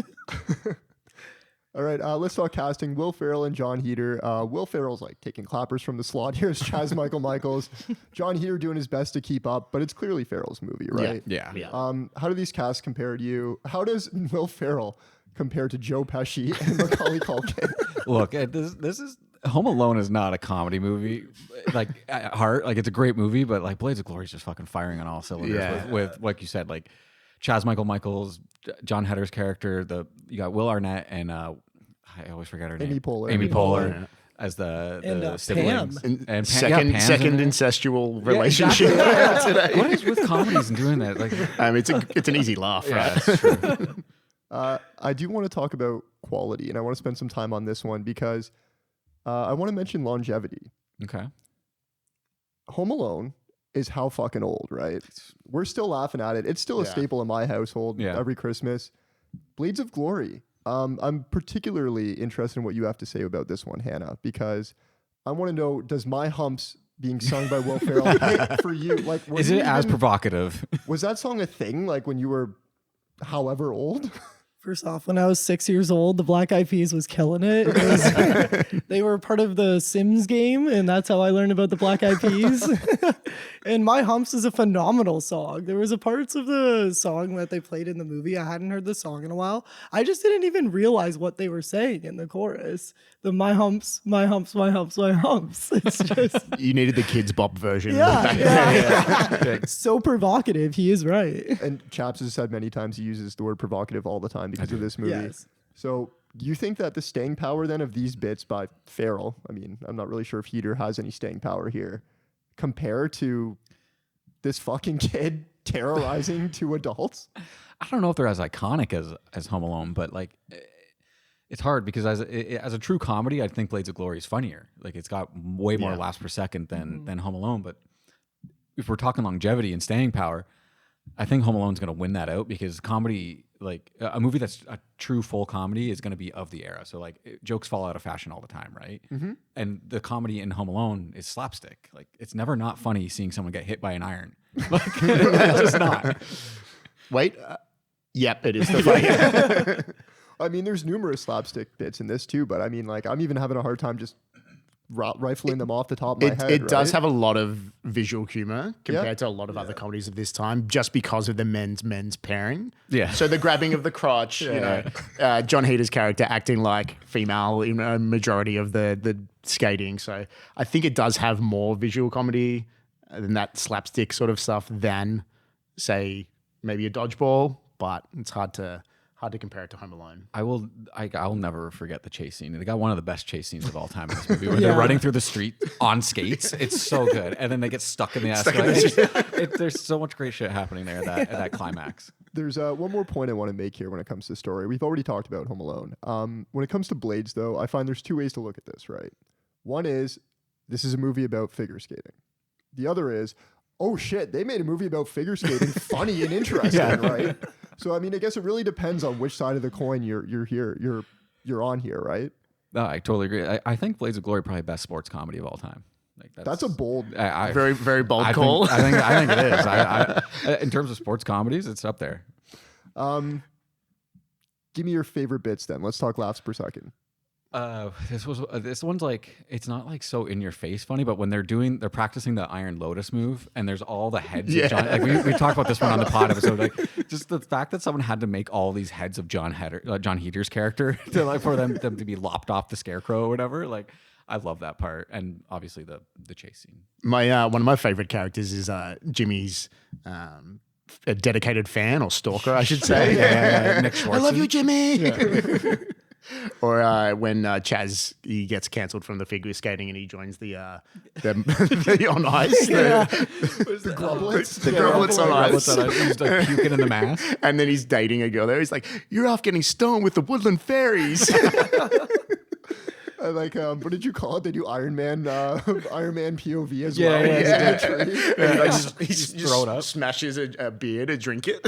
All right, let's talk casting. Will Ferrell and John Heder. Will Ferrell's like taking clappers from the slot here as Chaz Michaels. John Heder doing his best to keep up, but it's clearly Ferrell's movie, right? Yeah. How do these casts compare to you? How does Will Ferrell compare to Joe Pesci and Macaulay Culkin? Look, this is Home Alone is not a comedy movie. Like at heart, like it's a great movie, but like Blades of Glory is just fucking firing on all cylinders with like you said, like Chaz Michaels, John Heder's character. You got Will Arnett and I always forget her name. Amy Poehler as the siblings. And Pam's second in incestual relationship today. What is with comedies and doing that? Like, it's an easy laugh, right? That's true. I do want to talk about quality, and I want to spend some time on this one because I want to mention longevity. Okay. Home Alone is how fucking old, right? We're still laughing at it. It's still a staple in my household every Christmas. Blades of Glory. I'm particularly interested in what you have to say about this one, Hannah, because I want to know, does My Humps being sung by Will Ferrell hit for you? Like, is it as provocative? Was that song a thing like when you were however old? First off, when I was 6 years old, the Black Eyed Peas was killing it. They were part of the Sims game, and that's how I learned about the Black Eyed Peas. And My Humps is a phenomenal song. There was a parts of the song that they played in the movie. I hadn't heard the song in a while. I just didn't even realize what they were saying in the chorus. The My Humps, My Humps, My Humps, My Humps. It's just... You needed the Kids Bop version. Yeah. So provocative. He is right. And Chaps has said many times he uses the word provocative all the time because of this movie. Yes. So do you think that the staying power then of these bits by Ferrell, I mean, I'm not really sure if Heder has any staying power here, compare to this fucking kid terrorizing 2 adults? I don't know if they're as iconic as Home Alone, but like it's hard because as a true comedy, I think Blades of Glory is funnier. Like it's got way more laughs per second than Home Alone. But if we're talking longevity and staying power, I think Home Alone's going to win that out because comedy, like a movie that's a true full comedy, is going to be of the era. So like jokes fall out of fashion all the time, right? Mm-hmm. And the comedy in Home Alone is slapstick. Like it's never not funny seeing someone get hit by an iron. Like it's just not. Wait. Yep, it is the funny. I mean, there's numerous slapstick bits in this too, but I mean, like I'm even having a hard time just rifling them off the top of my head. It does have a lot of visual humor compared to a lot of other comedies of this time, just because of the men's pairing. Yeah. So the grabbing of the crotch, John Eder's character acting like female in a majority of the skating. So I think it does have more visual comedy than that slapstick sort of stuff than, say, maybe a Dodgeball. But it's hard to compare it to Home Alone. I'll never forget the chase scene. They got one of the best chase scenes of all time in this movie where they're running through the street on skates. It's so good. And then they get stuck in the asphalt. There's so much great shit happening there at that climax. There's one more point I want to make here when it comes to story. We've already talked about Home Alone. When it comes to Blades, though, I find there's two ways to look at this, right? One is, this is a movie about figure skating. The other is, oh shit, they made a movie about figure skating funny and interesting, right? So, I mean, I guess it really depends on which side of the coin you're on here, right? No, I totally agree. I think Blades of Glory probably best sports comedy of all time. Like that's a bold, very, very bold call. I think it is. In terms of sports comedies, it's up there. Give me your favorite bits then. Let's talk laughs per second. This one's like, it's not like so in your face funny, but when they're practicing the Iron Lotus move and there's all the heads of John, like we talked about this one on the pod episode, like just the fact that someone had to make all these heads of John Heater's character to like for them to be lopped off the scarecrow or whatever. Like I love that part, and obviously the chase scene. My one of my favorite characters is Jimmy's a dedicated fan or stalker, I should say. Nick Schwartz. I love you, Jimmy. Or when Chaz, he gets cancelled from the figure skating and he joins the on ice. The groblets. The groblets on ice. He's like puking in the mask. And then he's dating a girl there. He's like, you're off getting stoned with the woodland fairies. Like, what did you call it? They do Iron Man POV as well. And he just throw it up. smashes a beer to drink it.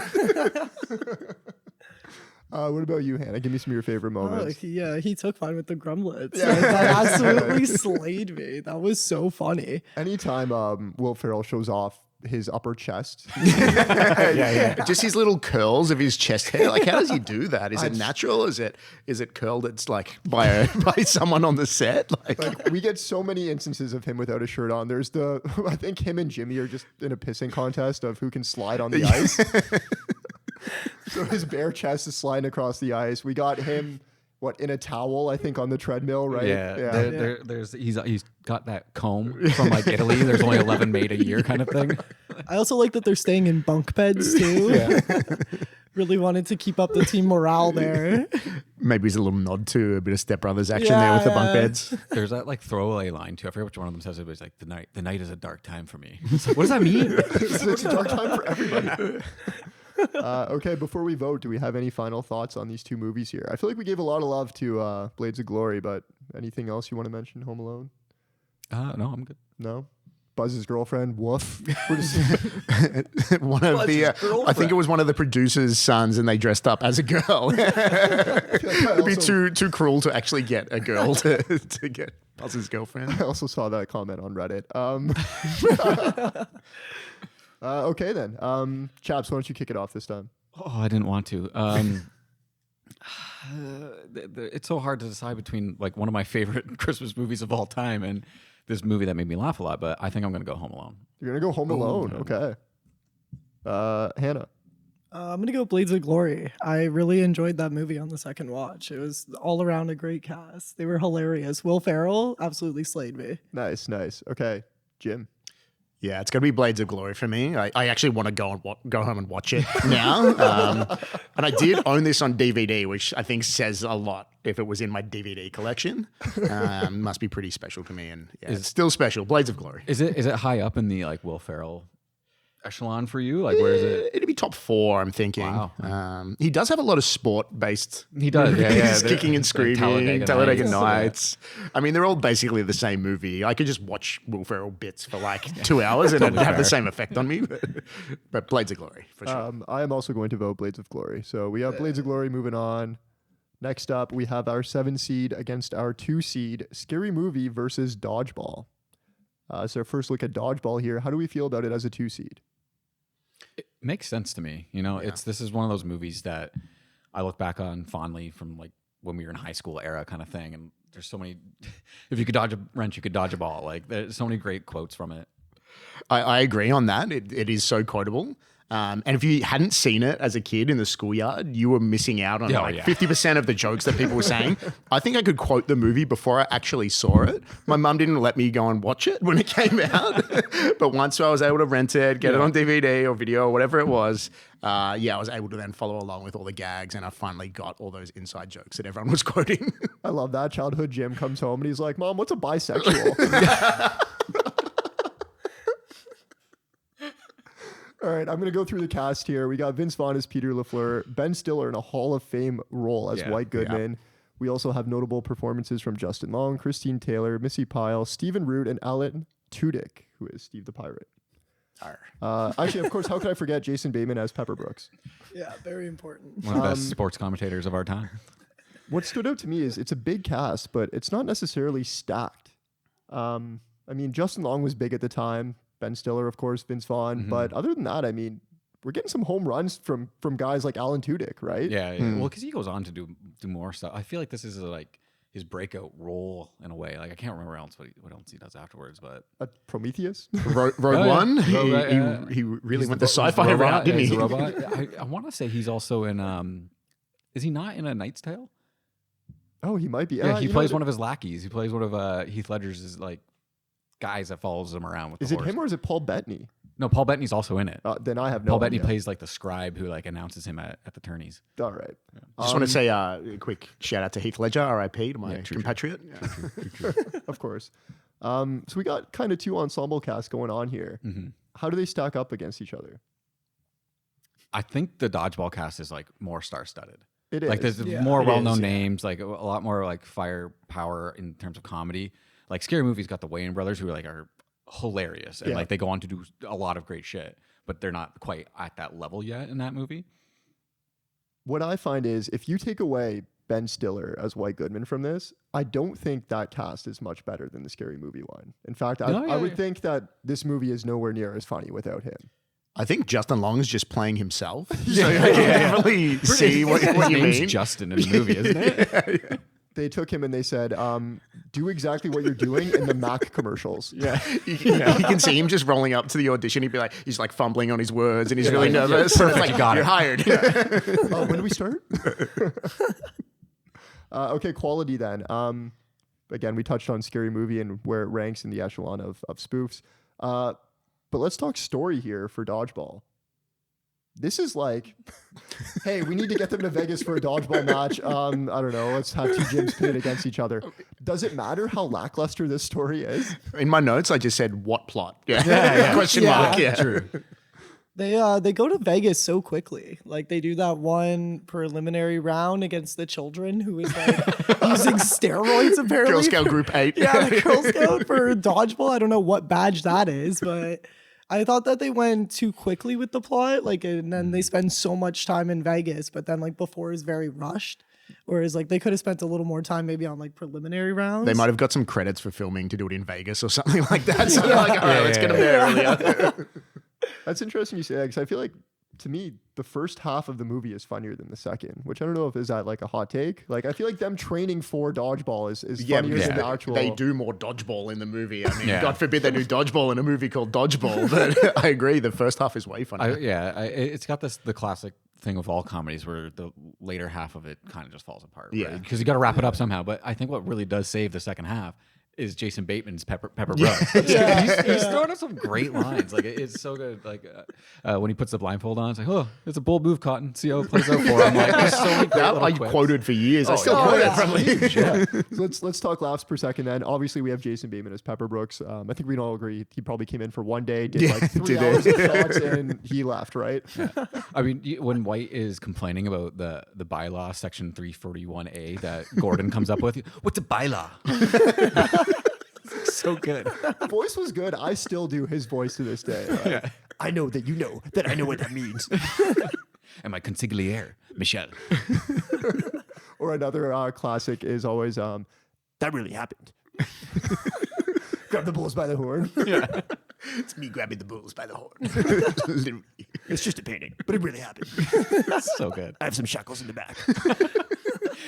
What about you, Hannah? Give me some of your favorite moments. He took fine with the grumblets. Like, that absolutely slayed me. That was so funny. Anytime Will Ferrell shows off his upper chest. Just his little curls of his chest hair. Like, how does he do that? Is it natural? Is it curled? It's like by someone on the set. Like we get so many instances of him without a shirt on. There's I think him and Jimmy are just in a pissing contest of who can slide on the ice. So his bare chest is sliding across the ice. We got him, in a towel, I think, on the treadmill, right? Yeah. He's got that comb from like Italy. There's only 11 made a year kind of thing. I also like that they're staying in bunk beds too. Really wanted to keep up the team morale there. Maybe it's a little nod to a bit of Step Brothers action there with the bunk beds. There's that like throwaway line too. I forget which one of them says it, but it's like the night is a dark time for me. Like, what does that mean? It's a dark time for everybody. Okay, before we vote, do we have any final thoughts on these two movies here? I feel like we gave a lot of love to Blades of Glory, but anything else you want to mention? Home Alone? No, I'm good. No? Buzz's girlfriend, woof. One of I think it was one of the producer's sons, and they dressed up as a girl. It'd be too cruel to actually get a girl to get Buzz's girlfriend. I also saw that comment on Reddit. Okay then. Chaps, why don't you kick it off this time? Oh, I didn't want to. It's so hard to decide between like one of my favorite Christmas movies of all time and this movie that made me laugh a lot, but I think I'm going to go Home Alone. You're going to go Home Alone. Okay. Hannah. I'm going to go Blades of Glory. I really enjoyed that movie on the second watch. It was all around a great cast. They were hilarious. Will Ferrell absolutely slayed me. Nice. Okay. Jim. Yeah, it's going to be Blades of Glory for me. I actually want to go home and watch it now. And I did own this on DVD, which I think says a lot if it was in my DVD collection. Must be pretty special to me. And it's still special. Blades of Glory. Is it high up in the like Will Ferrell echelon for you? Like, where is it? It'd be top 4, I'm thinking. Wow. He does have a lot of sport-based. He does, He's kicking and screaming. Talladega Nights. Yeah. I mean, they're all basically the same movie. I could just watch Will Ferrell bits for like 2 hours and it'd have the same effect on me. But Blades of Glory, for sure. I am also going to vote Blades of Glory. So we have Blades of Glory moving on. Next up, we have our 7 seed against our 2 seed, Scary Movie versus Dodgeball. So first look at Dodgeball here. How do we feel about it as a 2 seed? It makes sense to me. You know, this is one of those movies that I look back on fondly from like when we were in high school era kind of thing. And there's so many, if you could dodge a wrench, you could dodge a ball. Like there's so many great quotes from it. I agree on that. It is so quotable. And if you hadn't seen it as a kid in the schoolyard, you were missing out on 50% of the jokes that people were saying. I think I could quote the movie before I actually saw it. My mum didn't let me go and watch it when it came out. But once I was able to rent it, get it on DVD or video or whatever it was, I was able to then follow along with all the gags, and I finally got all those inside jokes that everyone was quoting. I love that. Childhood Jim comes home and he's like, Mom, what's a bisexual? All right, I'm going to go through the cast here. We got Vince Vaughn as Peter LaFleur, Ben Stiller in a Hall of Fame role as White Goodman. We also have notable performances from Justin Long, Christine Taylor, Missy Pyle, Stephen Root, and Alan Tudyk, who is Steve the Pirate. Actually, of course, how could I forget Jason Bateman as Pepper Brooks? Yeah, very important. One of the best sports commentators of our time. What stood out to me is it's a big cast, but it's not necessarily stacked. I mean, Justin Long was big at the time. Ben Stiller, of course, Vince Vaughn. But other than that, I mean, we're getting some home runs from guys like Alan Tudyk, right? Yeah. Well, because he goes on to do more stuff. I feel like this is like his breakout role in a way. Like I can't remember what else he does afterwards, but Prometheus? Rogue One? He really went the sci-fi route, didn't he? He's a robot. I want to say he's also in. Is he not in A Knight's Tale? Oh, he might be. Yeah, he plays one of his lackeys. He plays one of Heath Ledger's like guys that follows him around with. Is it him or is it Paul Bettany? No, Paul Bettany's also in it. Then I have no. Paul Bettany idea. plays like the scribe who like announces him at the tourneys. All right. Just want to say a quick shout out to Heath Ledger, R.I.P. to my compatriot. Of course. So we got kind of two ensemble casts going on here. How do they stack up against each other? I think the Dodgeball cast is like more star-studded. It is. Like there's more well-known names, like a lot more like firepower in terms of comedy. Like Scary Movie's got the Wayans brothers who are hilarious and like they go on to do a lot of great shit, but they're not quite at that level yet in that movie. What I find is if you take away Ben Stiller as White Goodman from this, I don't think that cast is much better than the Scary Movie one. In fact, I would think that this movie is nowhere near as funny without him. I think Justin Long is just playing himself. So I can definitely see what you mean. Justin in the movie, isn't it? They took him and they said, do exactly what you're doing in the Mac commercials. Yeah. You can see him just rolling up to the audition. He'd be like, he's like fumbling on his words and he's really nervous. Perfect, like, you got you're it. hired. When do we start? Okay, quality then. Again, we touched on Scary Movie and where it ranks in the echelon of spoofs. But let's talk story here for Dodgeball. This is like, hey, we need to get them to Vegas for a dodgeball match. I don't know. Let's have two gyms pitted against each other. Does it matter how lackluster this story is? In my notes, I just said, what plot? Question mark. Yeah. True. They go to Vegas so quickly. Like they do that one preliminary round against the children who is like using steroids apparently. Girl Scout Group 8. Yeah, the Girl Scout for dodgeball. I don't know what badge that is, but I thought that they went too quickly with the plot. Like, and then they spend so much time in Vegas, but then like before is very rushed. Whereas like they could have spent a little more time maybe on like preliminary rounds. They might have got some credits for filming to do it in Vegas or something like that. So they're like, all right, let's get them there earlier. That's interesting you say that because I feel like to me the first half of the movie is funnier than the second, which I don't know if is that like a hot take. Like I feel like them training for dodgeball is funnier than the actual. They do more dodgeball in the movie. I mean, God forbid they do dodgeball in a movie called Dodgeball. But I agree, the first half is way funnier. It's got the classic thing of all comedies where the later half of it kind of just falls apart. Yeah, because you got to wrap it up somehow. But I think what really does save the second half is Jason Bateman's Pepper Brooks. He's throwing out some great lines. Like it's so good. Like when he puts the blindfold on, it's like, oh, it's a bold move, Cotton. See how it plays out for him. Like there's so many great that I quips. quoted for years. I still quote it from So let's talk laughs per second then. Obviously, we have Jason Bateman as Pepper Brooks. I think we can all agree he probably came in for one day, did like 3 hours of shots, and he left, right? Yeah. I mean, when White is complaining about the bylaw, section 341A that Gordon comes up with, what's a bylaw? So good. Voice was good. I still do his voice to this day. Like, I know that you know that I know what that means. And my consigliere, Michelle. Or another classic is always, that really happened. Grab the bulls by the horn. Yeah. It's me grabbing the bulls by the horn. Literally. It's just a painting, but it really happened. So good. I have some shackles in the back.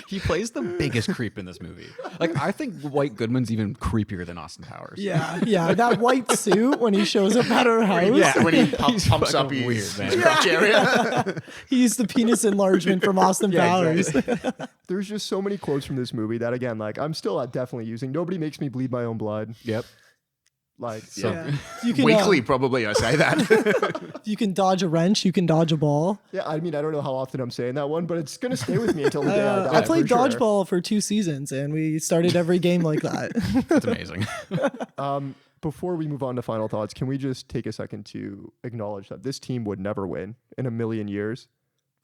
He plays the biggest creep in this movie. Like, I think White Goodman's even creepier than Austin Powers. Yeah. That white suit when he shows up at her house. Yeah, when he pumps up his weird, man. crotch area. He's the penis enlargement from Austin Powers. Exactly. There's just so many quotes from this movie that, again, like I'm still definitely using. Nobody makes me bleed my own blood. Yep. Like, You can, Weekly, probably, I say that. you can dodge a wrench, you can dodge a ball. yeah, I mean, I don't know how often I'm saying that one, but it's going to stay with me until the day I die. I played for sure. dodgeball for 2 seasons, and we started every game like that. That's amazing. before we move on to final thoughts, can we just take a second to acknowledge that this team would never win in a million years?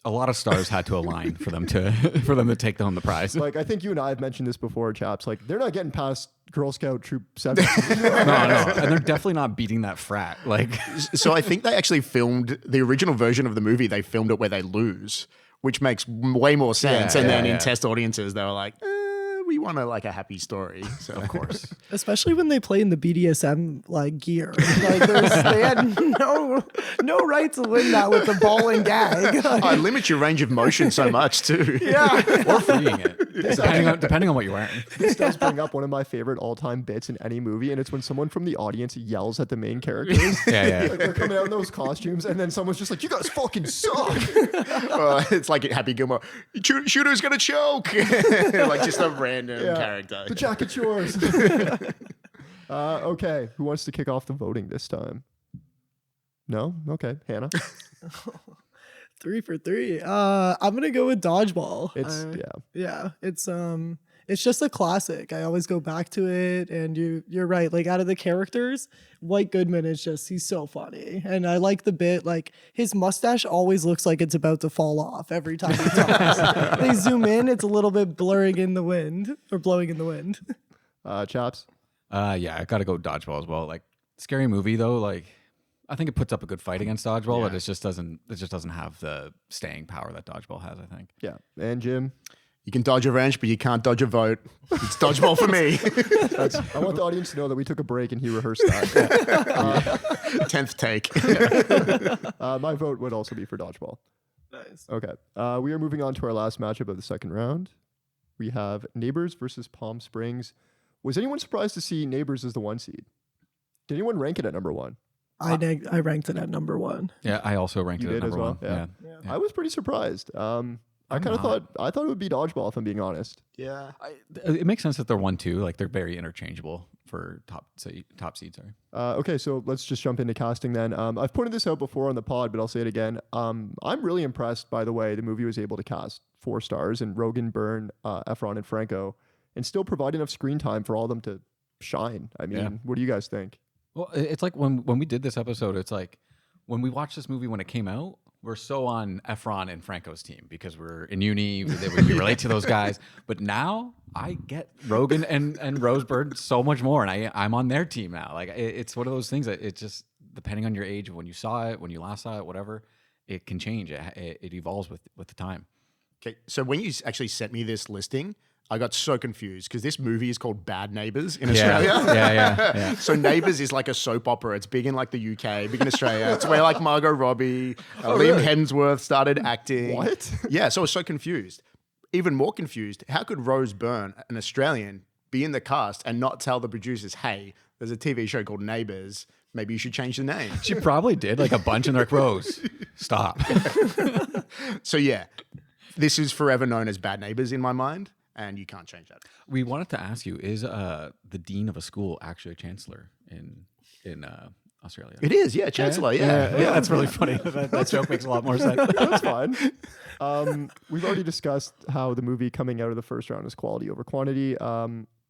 A lot of stars had to align for them to take home the prize. Like, I think you and I have mentioned this before, chaps. Like, they're not getting past Girl Scout Troop 7. No, and they're definitely not beating that frat. Like, So I think they actually filmed the original version of the movie. They filmed it where they lose, which makes way more sense. Yeah, and then yeah. in test audiences, they were like, we want a happy story. So of course. Especially when they play in the BDSM like gear. Like they had no right to win that with the ball and gag. I limit your range of motion so much too. Yeah. Or freeing it, depending on what you're wearing. This does bring up one of my favorite all-time bits in any movie, and it's when someone from the audience yells at the main characters. Yeah. Like, they're coming out in those costumes, and then someone's just like, "You guys fucking suck." It's like Happy Gilmore. Shooter's gonna choke. Like just a random character. The jacket's yours. Okay, who wants to kick off the voting this time? No? Okay, Hannah. 3 for 3. I'm gonna go with Dodgeball. It's just a classic. I always go back to it, and you're right. Like, out of the characters, White Goodman he's so funny, and I like the bit. Like, his mustache always looks like it's about to fall off every time he talks. They zoom in, it's a little bit blurring in the wind or blowing in the wind. Chaps. Yeah, I gotta go Dodgeball as well. Like, scary movie though. Like, I think it puts up a good fight against Dodgeball, but it just doesn't have the staying power that Dodgeball has, I think. Yeah, and Jim. You can dodge a wrench, but you can't dodge a vote. It's Dodgeball for me. I want the audience to know that we took a break and he rehearsed that. 10th take. My vote would also be for Dodgeball. Nice. Okay. We are moving on to our last matchup of the second round. We have Neighbors versus Palm Springs. Was anyone surprised to see Neighbors as the 1 seed? Did anyone rank it at number 1? I ranked it at number 1. Yeah, I also ranked You it at did as number well? 1. Yeah. I was pretty surprised. I kind of thought it would be Dodgeball, if I'm being honest. Yeah. It makes sense that they're 1-2. Like, they're very interchangeable for top seed. Sorry. Okay, so let's just jump into casting then. I've pointed this out before on the pod, but I'll say it again. I'm really impressed by the way the movie was able to cast 4 stars and Rogen, Byrne, Efron, and Franco, and still provide enough screen time for all of them to shine. I mean, what do you guys think? Well, it's like when we did this episode, it's like when we watched this movie when it came out, we're so on Efron and Franco's team because we're in uni, we relate to those guys. But now I get Rogen and Rose Byrne so much more, and I'm on their team now. Like, it's one of those things that it just, depending on your age of when you saw it, when you last saw it, whatever, it can change. It evolves with the time. Okay, so when you actually sent me this listing, I got so confused because this movie is called Bad Neighbours in Australia. Yeah. So Neighbours is like a soap opera. It's big in like the UK, big in Australia. It's where like Margot Robbie, Liam Hemsworth started acting. What? Yeah, so I was so confused. Even more confused, how could Rose Byrne, an Australian, be in the cast and not tell the producers, hey, there's a TV show called Neighbours. Maybe you should change the name. She probably did like a bunch in their Rose. Stop. So yeah, this is forever known as Bad Neighbours in my mind. And you can't change that. We wanted to ask you: is the dean of a school actually a chancellor in Australia? It is, yeah, chancellor, yeah. That's really funny. That joke makes a lot more sense. That's fine. We've already discussed how the movie coming out of the first round is quality over quantity.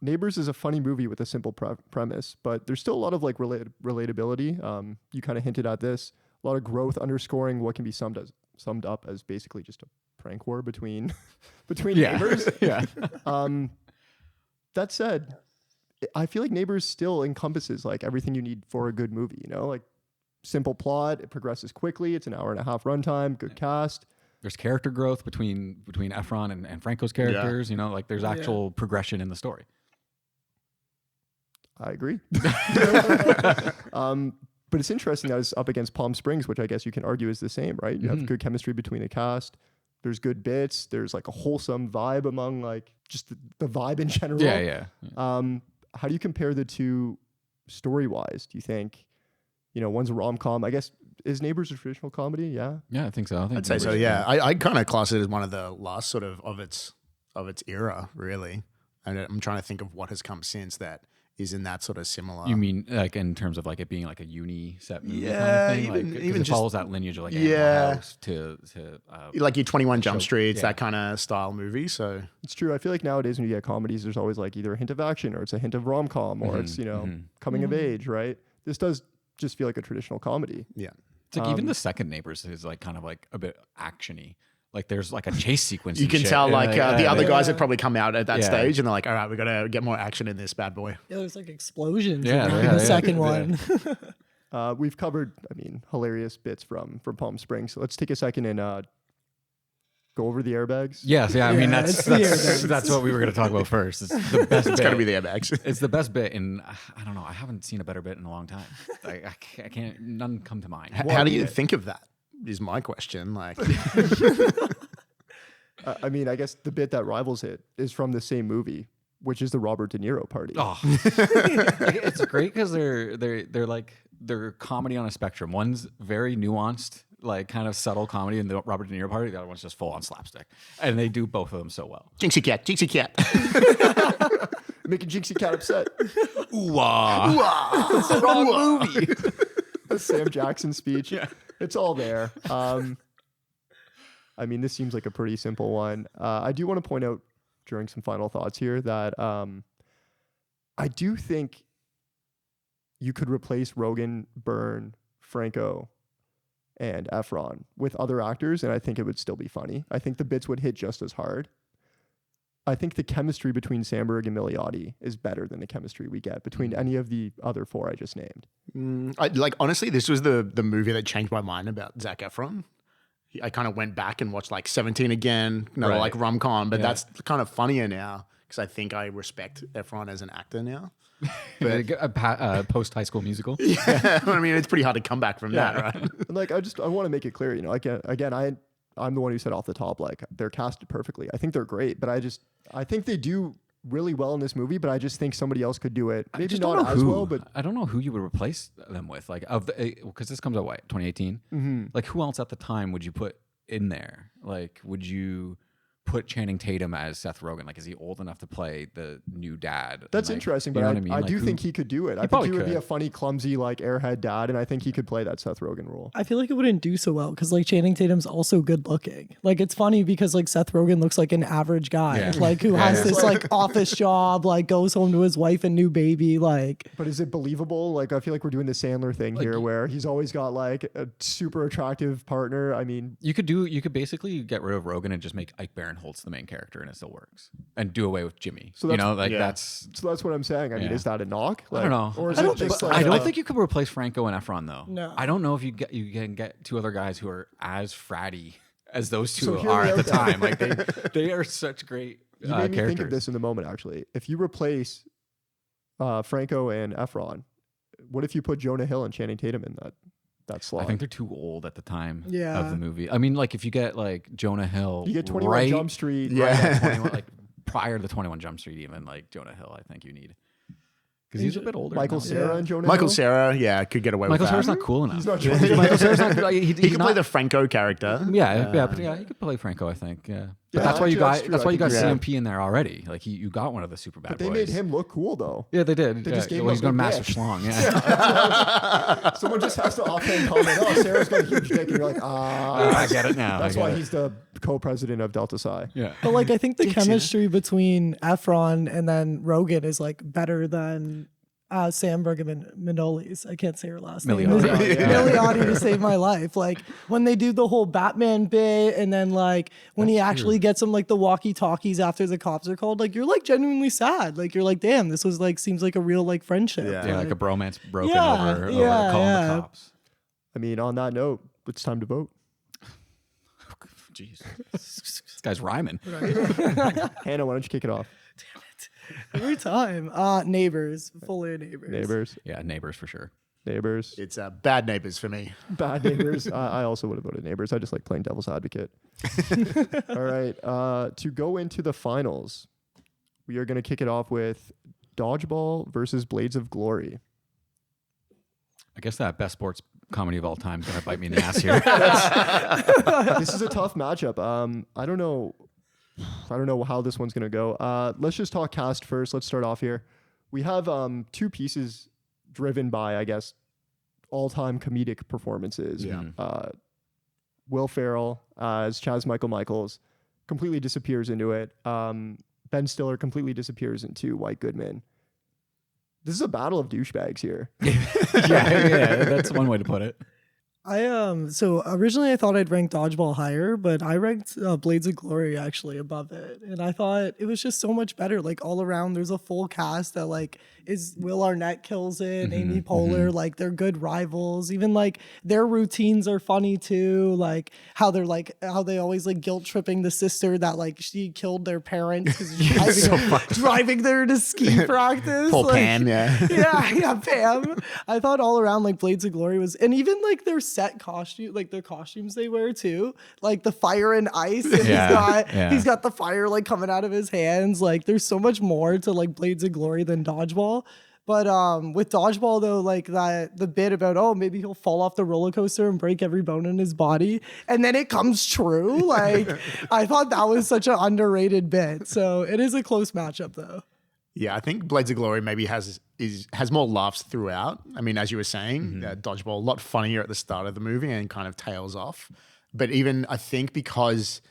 Neighbors is a funny movie with a simple premise, but there's still a lot of like relatability. You kind of hinted at this. A lot of growth underscoring what can be summed up as basically just a prank war between neighbors. Yeah. That said, I feel like Neighbors still encompasses like everything you need for a good movie, you know, like simple plot, it progresses quickly, it's an hour and a half runtime, good cast. There's character growth between Efron and Franco's characters, you know, like there's actual progression in the story. I agree. But it's interesting that it's up against Palm Springs, which I guess you can argue is the same, right? You have good chemistry between the cast. There's good bits. There's like a wholesome vibe among like just the vibe in general. Yeah. How do you compare the two story-wise? Do you think, you know, one's a rom-com? I guess, is Neighbors a traditional comedy? Yeah. Yeah, I think so. I'd say so, yeah. I kind of class it as one of the last sort of its era, really. And I'm trying to think of what has come since that is in that sort of similar. You mean like in terms of like it being like a uni set movie Yeah, kind of thing? even Like, 'cause it just- follows that lineage of like Yeah. Animal House to like your 21 Jump Show- Streets, yeah. that kind of style movie. So It's true. I feel like nowadays when you get comedies, there's always like either a hint of action or it's a hint of rom-com or it's, coming of age, right? This does just feel like a traditional comedy. yeah. it's like even the second Neighbors is like kind of like a bit actiony. Like there's like a chase sequence. You and can shit. tell And, like the other guys Yeah. had probably come out at that Yeah. stage and they're like, all right, we got to get more action in this bad boy. Yeah, there's like explosions Yeah, in yeah, the yeah, second yeah. one. We've covered, hilarious bits from Palm Springs. So let's take a second and go over the airbags. Yes, yeah. I mean Yeah, that's it's the that's, airbags. that's what we were going to talk about first. It's the best. It's got to be the airbags. It's the best bit, and I don't know. I haven't seen a better bit in a long time. I can't. None come to mind. How do you think of that? Is my question. Like, I guess the bit that rivals it is from the same movie, which is the Robert De Niro party. Oh, it's great because they're comedy on a spectrum. One's very nuanced, like kind of subtle comedy, and the Robert De Niro party. The other one's just full on slapstick, and they do both of them so well. Jinxie cat, Jinxie cat. Making Jinxie Cat upset. Ooh, it's the wrong movie. The Sam Jackson speech. Yeah. It's all there. This seems like a pretty simple one. I do want to point out during some final thoughts here that I do think you could replace Rogen, Byrne, Franco, and Efron with other actors, and I think it would still be funny. I think the bits would hit just as hard. I think the chemistry between Samberg and Milioti is better than the chemistry we get between any of the other four I just named. Honestly, this was the movie that changed my mind about Zac Efron. I kind of went back and watched like 17 again, another Right. like rom-com, but Yeah. that's kind of funnier now because I think I respect Efron as an actor now. A post High School Musical. Yeah, it's pretty hard to come back from that, right? And I want to make it clear, I'm the one who said off the top, like they're casted perfectly. I think they're great, but I think they do really well in this movie, but I just think somebody else could do it. I Maybe just don't not know as who. well, but I don't know who you would replace them with. Like because this comes out 2018. Mm-hmm. Like who else at the time would you put in there? Like would you put Channing Tatum as Seth Rogen? Like is he old enough to play the new dad? that's Like, interesting. you But know I, what I mean? I Like, do who- think he could do it. I think probably he would be could. a funny, clumsy, like airhead dad, and I think he could play that Seth Rogen role. I feel like it wouldn't do so well because like Channing Tatum's also good looking. Like it's funny because like Seth Rogen looks like an average guy, Yeah. like who Yeah, has yeah. this like office job, like goes home to his wife and new baby. Like But is it believable? Like I feel like we're doing the Sandler thing here, where he's always got like a super attractive partner. I mean, You could basically get rid of Rogen and just make Ike Barinholtz the main character, and it still works. And do away with Jimmy. So You that's- know, like yeah. that's. so that's what I'm saying. I mean, Yeah. is that a knock? Like, I don't know. Or is I it don't, just but like I don't a- think you could replace Franco and Efron though. No. I don't know if you can get two other guys who are as fratty as those two So hear are me at the out, time. Like they are such great You made me characters. think of this in the moment, actually. If you replace Franco and Efron, what if you put Jonah Hill and Channing Tatum in that slot? I think they're too old at the time of Yeah. the movie. I mean, like if you get like Jonah Hill, you get 21 right, Jump Street. Yeah. right at 21, like prior to the 21 Jump Street, even like Jonah Hill, I think you need because he's a bit older. Michael now. Cera and Jonah Michael Hill. Cera, yeah, could get away Michael with Cera's that. not cool enough. He's not Michael Cera's not. He He could play not- the Franco character. Yeah, he could play Franco, I think. Yeah, but Yeah, that's why you actually, got that's true. that's why I you got think you're CMP in there already. Like you got one of the super bad But they boys. made him look cool, though. Yeah, they did. They yeah. just gave well, him he's a got a big massive dick. schlong. Yeah, Someone just has to offhand comment, oh, Sarah's got a huge dick. And you're like, I get it now. That's I get why it. he's the co-president of Delta Psi. Yeah. But like I think the Dixon. chemistry between Efron and then Rogen is like better than Samberg and Minolis. I can't say her last name. Milioti. Milioti to save my life. Like when they do the whole Batman bit and then like when he actually gets them like the walkie-talkies after the cops are called, like you're like genuinely sad. Like you're like, damn, this was like seems like a real like friendship. Yeah. Yeah, like a bromance broken Yeah, over yeah, calling yeah. the cops. I mean, on that note, it's time to vote. Jeez, this guy's rhyming. Hannah, why don't you kick it off? Every time. Neighbors. Fully Neighbors. Neighbors. Yeah, neighbors for sure. Neighbors. It's bad neighbors for me. Bad neighbors. I also would have voted neighbors. I just like playing devil's advocate. All right. To go into the finals, we are going to kick it off with Dodgeball versus Blades of Glory. I guess that best sports comedy of all time is gonna bite me in the ass here. This is a tough matchup. I don't know how this one's going to go. Let's just talk cast first. Let's start off here. We have two pieces driven by, I guess, all-time comedic performances. Yeah. Will Ferrell as Chaz Michael Michaels completely disappears into it. Ben Stiller completely disappears into White Goodman. This is a battle of douchebags here. Yeah, that's one way to put it. So originally I thought I'd rank Dodgeball higher, but I ranked Blades of Glory actually above it, and I thought it was just so much better. Like all around, there's a full cast that like is Will Arnett kills it, Amy Poehler, like they're good rivals. Even like their routines are funny too. Like how they always like guilt tripping the sister that like she killed their parents because driving there to ski practice. Poor like, Pam, yeah. yeah, Pam. I thought all around like Blades of Glory was, and even like their set costume, like their costumes they wear too, like the fire and ice. And he's got the fire like coming out of his hands. Like there's so much more to like Blades of Glory than Dodgeball. But with Dodgeball though, like the bit about maybe he'll fall off the roller coaster and break every bone in his body, and then it comes true. Like I thought that was such an underrated bit. So it is a close matchup though. Yeah, I think Blades of Glory maybe has more laughs throughout. I mean, as you were saying, Dodgeball a lot funnier at the start of the movie and kind of tails off. But even I think because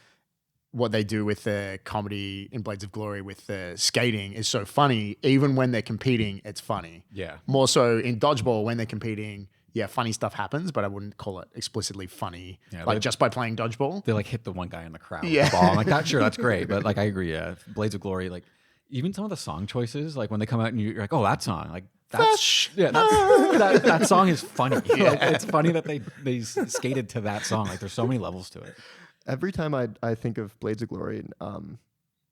what they do with the comedy in Blades of Glory with the skating is so funny, even when they're competing, it's funny. Yeah. More so in Dodgeball when they're competing, yeah, funny stuff happens, but I wouldn't call it explicitly funny. Yeah, like just by playing Dodgeball. They like hit the one guy in the crowd with Yeah. the ball. I'm like, that's great. But like I agree, yeah. Blades of Glory, like even some of the song choices, like when they come out and you're like, oh, that song, like that song is funny. Yeah. Like, it's funny that they skated to that song. Like there's so many levels to it. Every time I think of Blades of Glory,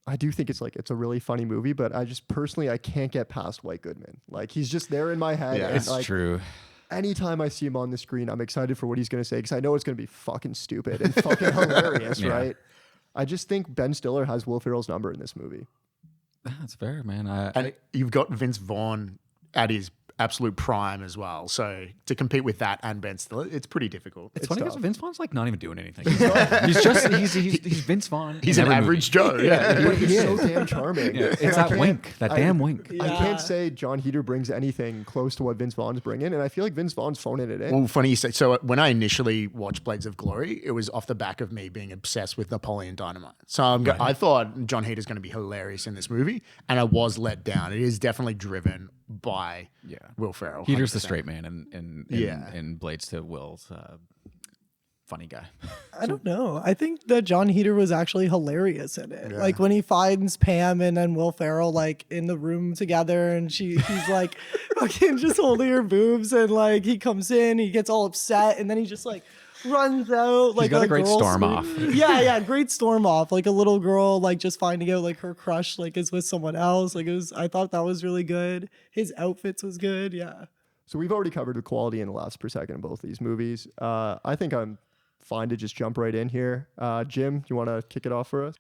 I do think it's a really funny movie, but I just personally I can't get past White Goodman. Like he's just there in my head. Yeah. And, It's like, true. Anytime I see him on the screen, I'm excited for what he's going to say because I know it's going to be fucking stupid and fucking hilarious, Yeah. right? I just think Ben Stiller has Will Ferrell's number in this movie. That's fair, man. And you've got Vince Vaughn at his absolute prime as well. So to compete with that and Ben Stiller, it's pretty difficult. It's funny because tough. Vince Vaughn's like not even doing anything. He's Vince Vaughn. He's in an every average movie. Joe. Yeah, But he's he so is. damn charming. Yeah, And it's I that wink, that I- damn wink. I Yeah. can't say John Heder brings anything close to what Vince Vaughn's bringing, and I feel like Vince Vaughn's phoning it in. Well, funny you say. So when I initially watched Blades of Glory, it was off the back of me being obsessed with Napoleon Dynamite. So I thought John Eder's going to be hilarious in this movie, and I was let down. It is definitely driven by Will Ferrell. Heater's the 100%. straight man, and Yeah. Blades to Will's funny guy. I don't know. I think that John Heder was actually hilarious in it. Yeah. Like when he finds Pam and then Will Ferrell like in the room together, and he's like fucking just holding her boobs, and like he comes in, he gets all upset, and then he just like runs out like got a great girl storm scream. off. Yeah, great storm off. Like a little girl like just finding out like her crush like is with someone else. Like I thought that was really good. His outfits was good. Yeah. So we've already covered the quality and the laughs per second in both these movies. I think I'm fine to just jump right in here. Jim, you want to kick it off for us?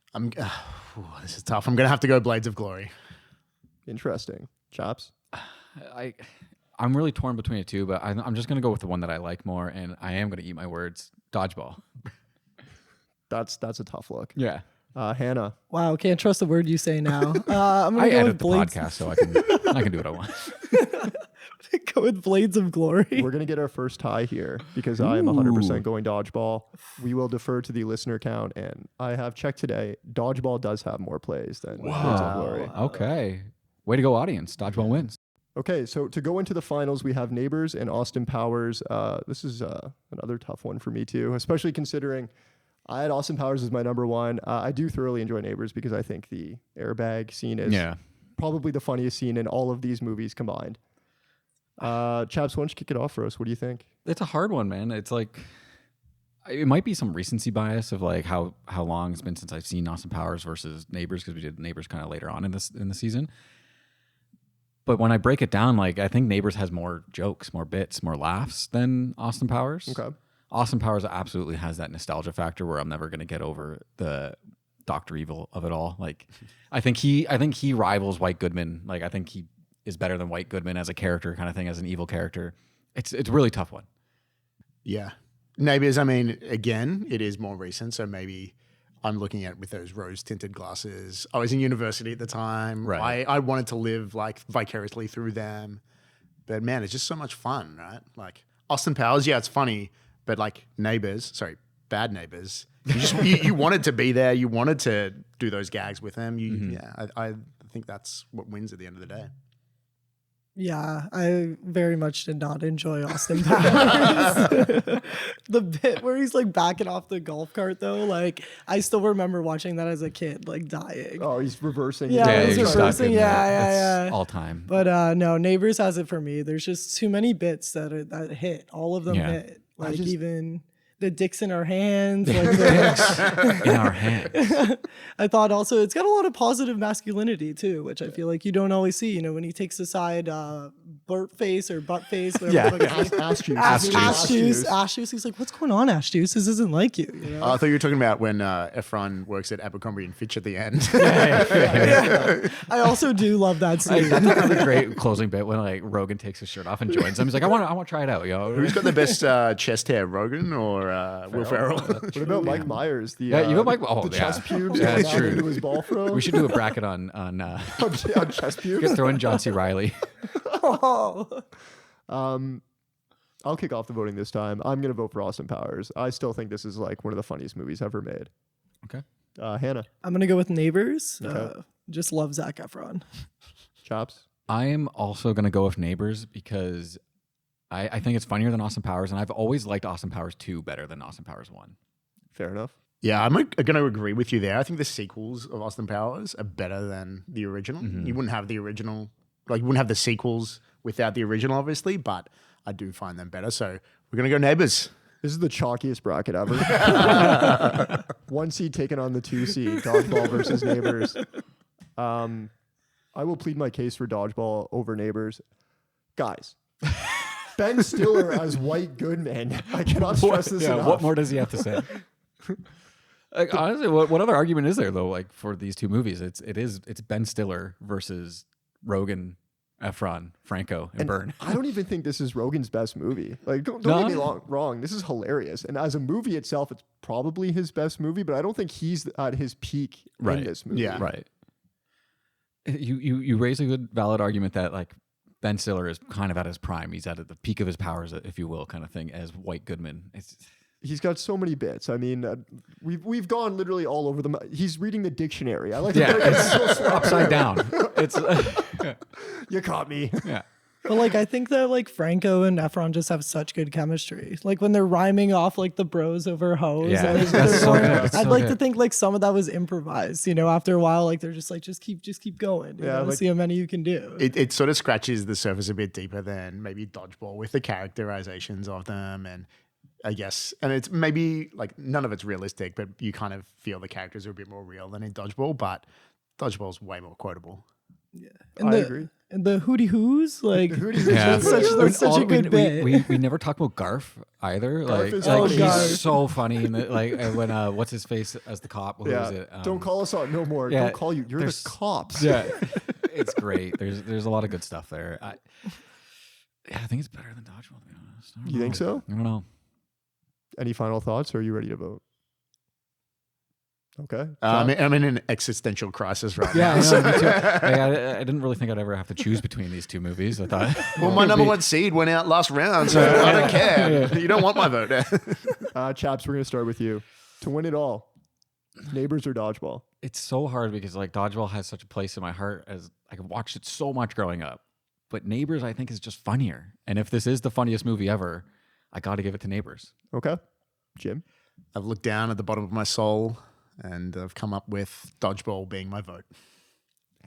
This is tough. I'm going to have to go Blades of Glory. Interesting. Chaps? I'm really torn between the two, but I'm just gonna go with the one that I like more, and I am gonna eat my words. Dodgeball. That's a tough look. Yeah. Hannah? Wow, can't trust the word you say now. I'm gonna I go edit with the Blades. podcast, so I can do what I want. Go with Blades of Glory. We're going to get our first tie here because I am 100% going Dodgeball. We will defer to the listener count, and I have checked today. Dodgeball does have more plays than Blades of Glory. Okay. Way to go, audience. Dodgeball wins. Okay, so to go into the finals, we have Neighbors and Austin Powers. This is another tough one for me too, especially considering I had Austin Powers as my number one. I do thoroughly enjoy Neighbors because I think the airbag scene is probably the funniest scene in all of these movies combined. Chaps, why don't you kick it off for us? What do you think? It's a hard one, man. It's like it might be some recency bias of like how long it's been since I've seen Austin Powers versus Neighbors, because we did Neighbors kind of later on in the season. But when I break it down, like I think Neighbors has more jokes, more bits, more laughs than Austin Powers. Okay. Austin Powers absolutely has that nostalgia factor where I'm never going to get over the Dr. Evil of it all. Like I think he rivals White Goodman. Like I think he is better than White Goodman as a character kind of thing, as an evil character. It's a really tough one. Yeah. Neighbors, I mean, again, it is more recent, so maybe I'm looking at with those rose tinted glasses. I was in university at the time. Right. I wanted to live like vicariously through them. But man, it's just so much fun, right? Like Austin Powers, yeah, it's funny, but like Bad Neighbors. You wanted to be there. You wanted to do those gags with them. I think that's what wins at the end of the day. Yeah, I very much did not enjoy Austin Powers. The bit where he's like backing off the golf cart, though, like I still remember watching that as a kid, like dying. Oh, he's reversing. Yeah, he's you're stuck reversing. in Yeah. All time. But no, Neighbors has it for me. There's just too many bits that hit. All of them Yeah. hit. Like even the dicks in our hands. Like the, In our hands. I thought also it's got a lot of positive masculinity too, which I feel like you don't always see. You know, when he takes aside burp face or butt face, whatever. Yeah. Ass juice. Ash juice. He's like, "What's going on, Ash juice? This isn't like you." You know? I thought you were talking about when Efron works at Abercrombie and Fitch at the end. I also do love that scene. That's another great closing bit when like Rogan takes his shirt off and joins them. He's like, I want to try it out, yo. Who's got the best chest hair, Rogan or Will Ferrell? What about Mike Myers? The, Yeah, you got Mike. Oh, the yeah. chest pubes. Yeah, going that's down true. into his ball throw. We should do a bracket on on chest you pubes. guys throw in John C. Riley. Oh. I'll kick off the voting this time. I'm gonna vote for Austin Powers. I still think this is like one of the funniest movies ever made. Okay. Hannah, I'm gonna go with Neighbors. Okay. Just love Zac Efron. Chops. I am also going to go with Neighbors because I think it's funnier than Austin Powers, and I've always liked Austin Powers 2 better than Austin Powers 1. Fair enough. Yeah, I'm going to agree with you there. I think the sequels of Austin Powers are better than the original. You wouldn't have the original, like you wouldn't have the sequels without the original, obviously, but I do find them better. So we're going to go Neighbors. This is the chalkiest bracket ever. 1 seed taken on the 2 seed. Dodgeball versus Neighbors. I will plead my case for Dodgeball over Neighbors. Guys, Ben Stiller as White Goodman. I cannot stress this enough. What more does he have to say? Like, honestly, what other argument is there though? Like for these two movies, it's Ben Stiller versus Rogen, Efron, Franco, and Byrne. I don't even think this is Rogen's best movie. Like, don't get me wrong. This is hilarious. And as a movie itself, it's probably his best movie, but I don't think he's at his peak in this movie. Yeah. Right. You raise a good valid argument that like Ben Stiller is kind of at his prime. He's at the peak of his powers, if you will, kind of thing, as White Goodman. He's got so many bits. I mean, we've gone literally all over them. He's reading the dictionary. I like it's upside down. It's you caught me. yeah. But like I think that like Franco and Efron just have such good chemistry. Like when they're rhyming off like the bros over hoes. Yeah, and that's so good. It's I'd so like good. to think like some of that was improvised. You know, after a while, like they're just like just keep going. Yeah, like, see how many you can do. It sort of scratches the surface a bit deeper than maybe Dodgeball with the characterizations of them, and I guess, and it's maybe like none of it's realistic, but you kind of feel the characters are a bit more real than in Dodgeball, but Dodgeball's way more quotable. Yeah, I agree. And the hootie hoos, like Yeah. that's such a good bit. We never talk about Garf either. Garf is like funny. he's Garf. so funny. And like when what's his face as the cop? Who Yeah. is it? Don't call us out no more. yeah, Don't call you. You're the there's- cops. Yeah, it's great. There's a lot of good stuff there. I think it's better than Dodgeball. To be honest, I don't You know. think so? I don't know. Any final thoughts, or are you ready to vote? Okay. I'm in an existential crisis right Yeah, now. I know, me too. I didn't really think I'd ever have to choose between these two movies. I thought. Well, my number one seed went out last round, so I don't care. You don't want my vote. Chaps, we're gonna start with you. To win it all, Neighbors or Dodgeball? It's so hard because like Dodgeball has such a place in my heart as I watched it so much growing up. But Neighbors, I think, is just funnier. And if this is the funniest movie ever, I got to give it to Neighbors. Okay. Jim? I've looked down at the bottom of my soul, and I've come up with Dodgeball being my vote.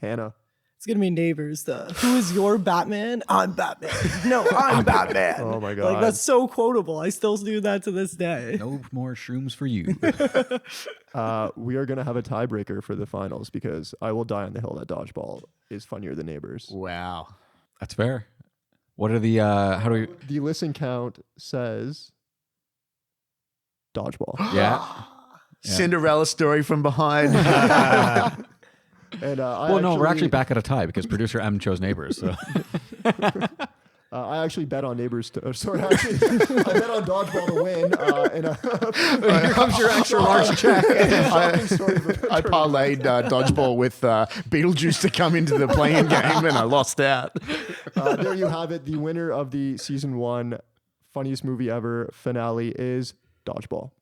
Hannah? It's gonna be Neighbors. Who is your Batman? I'm Batman. No, I'm Batman. Oh my God. Like that's so quotable. I still do that to this day. No more shrooms for you. We are gonna have a tiebreaker for the finals because I will die on the hill that Dodgeball is funnier than Neighbors. Wow. That's fair. What are the how do we? The listen count says Dodgeball. Yeah. Cinderella story from behind. And Well, no, we're actually back at a tie because producer M chose Neighbors. So I actually bet on Neighbors. I bet on Dodgeball to win. Here comes your extra large check. I parlayed Dodgeball with Beetlejuice to come into the playing game, and I lost out. There you have it. The winner of the season 1 funniest movie ever finale is Dodgeball.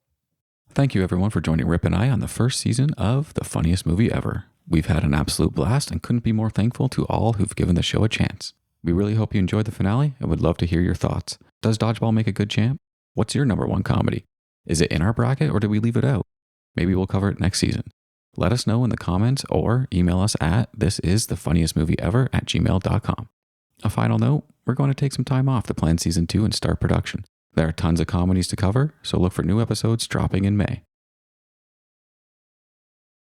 Thank you, everyone, for joining Rip and I on the first season of The Funniest Movie Ever. We've had an absolute blast and couldn't be more thankful to all who've given the show a chance. We really hope you enjoyed the finale and would love to hear your thoughts. Does Dodgeball make a good champ? What's your number 1 comedy? Is it in our bracket or did we leave it out? Maybe we'll cover it next season. Let us know in the comments or email us at thisisthefunniestmovieever@gmail.com. A final note, we're going to take some time off to plan season 2 and start production. There are tons of comedies to cover, so look for new episodes dropping in May.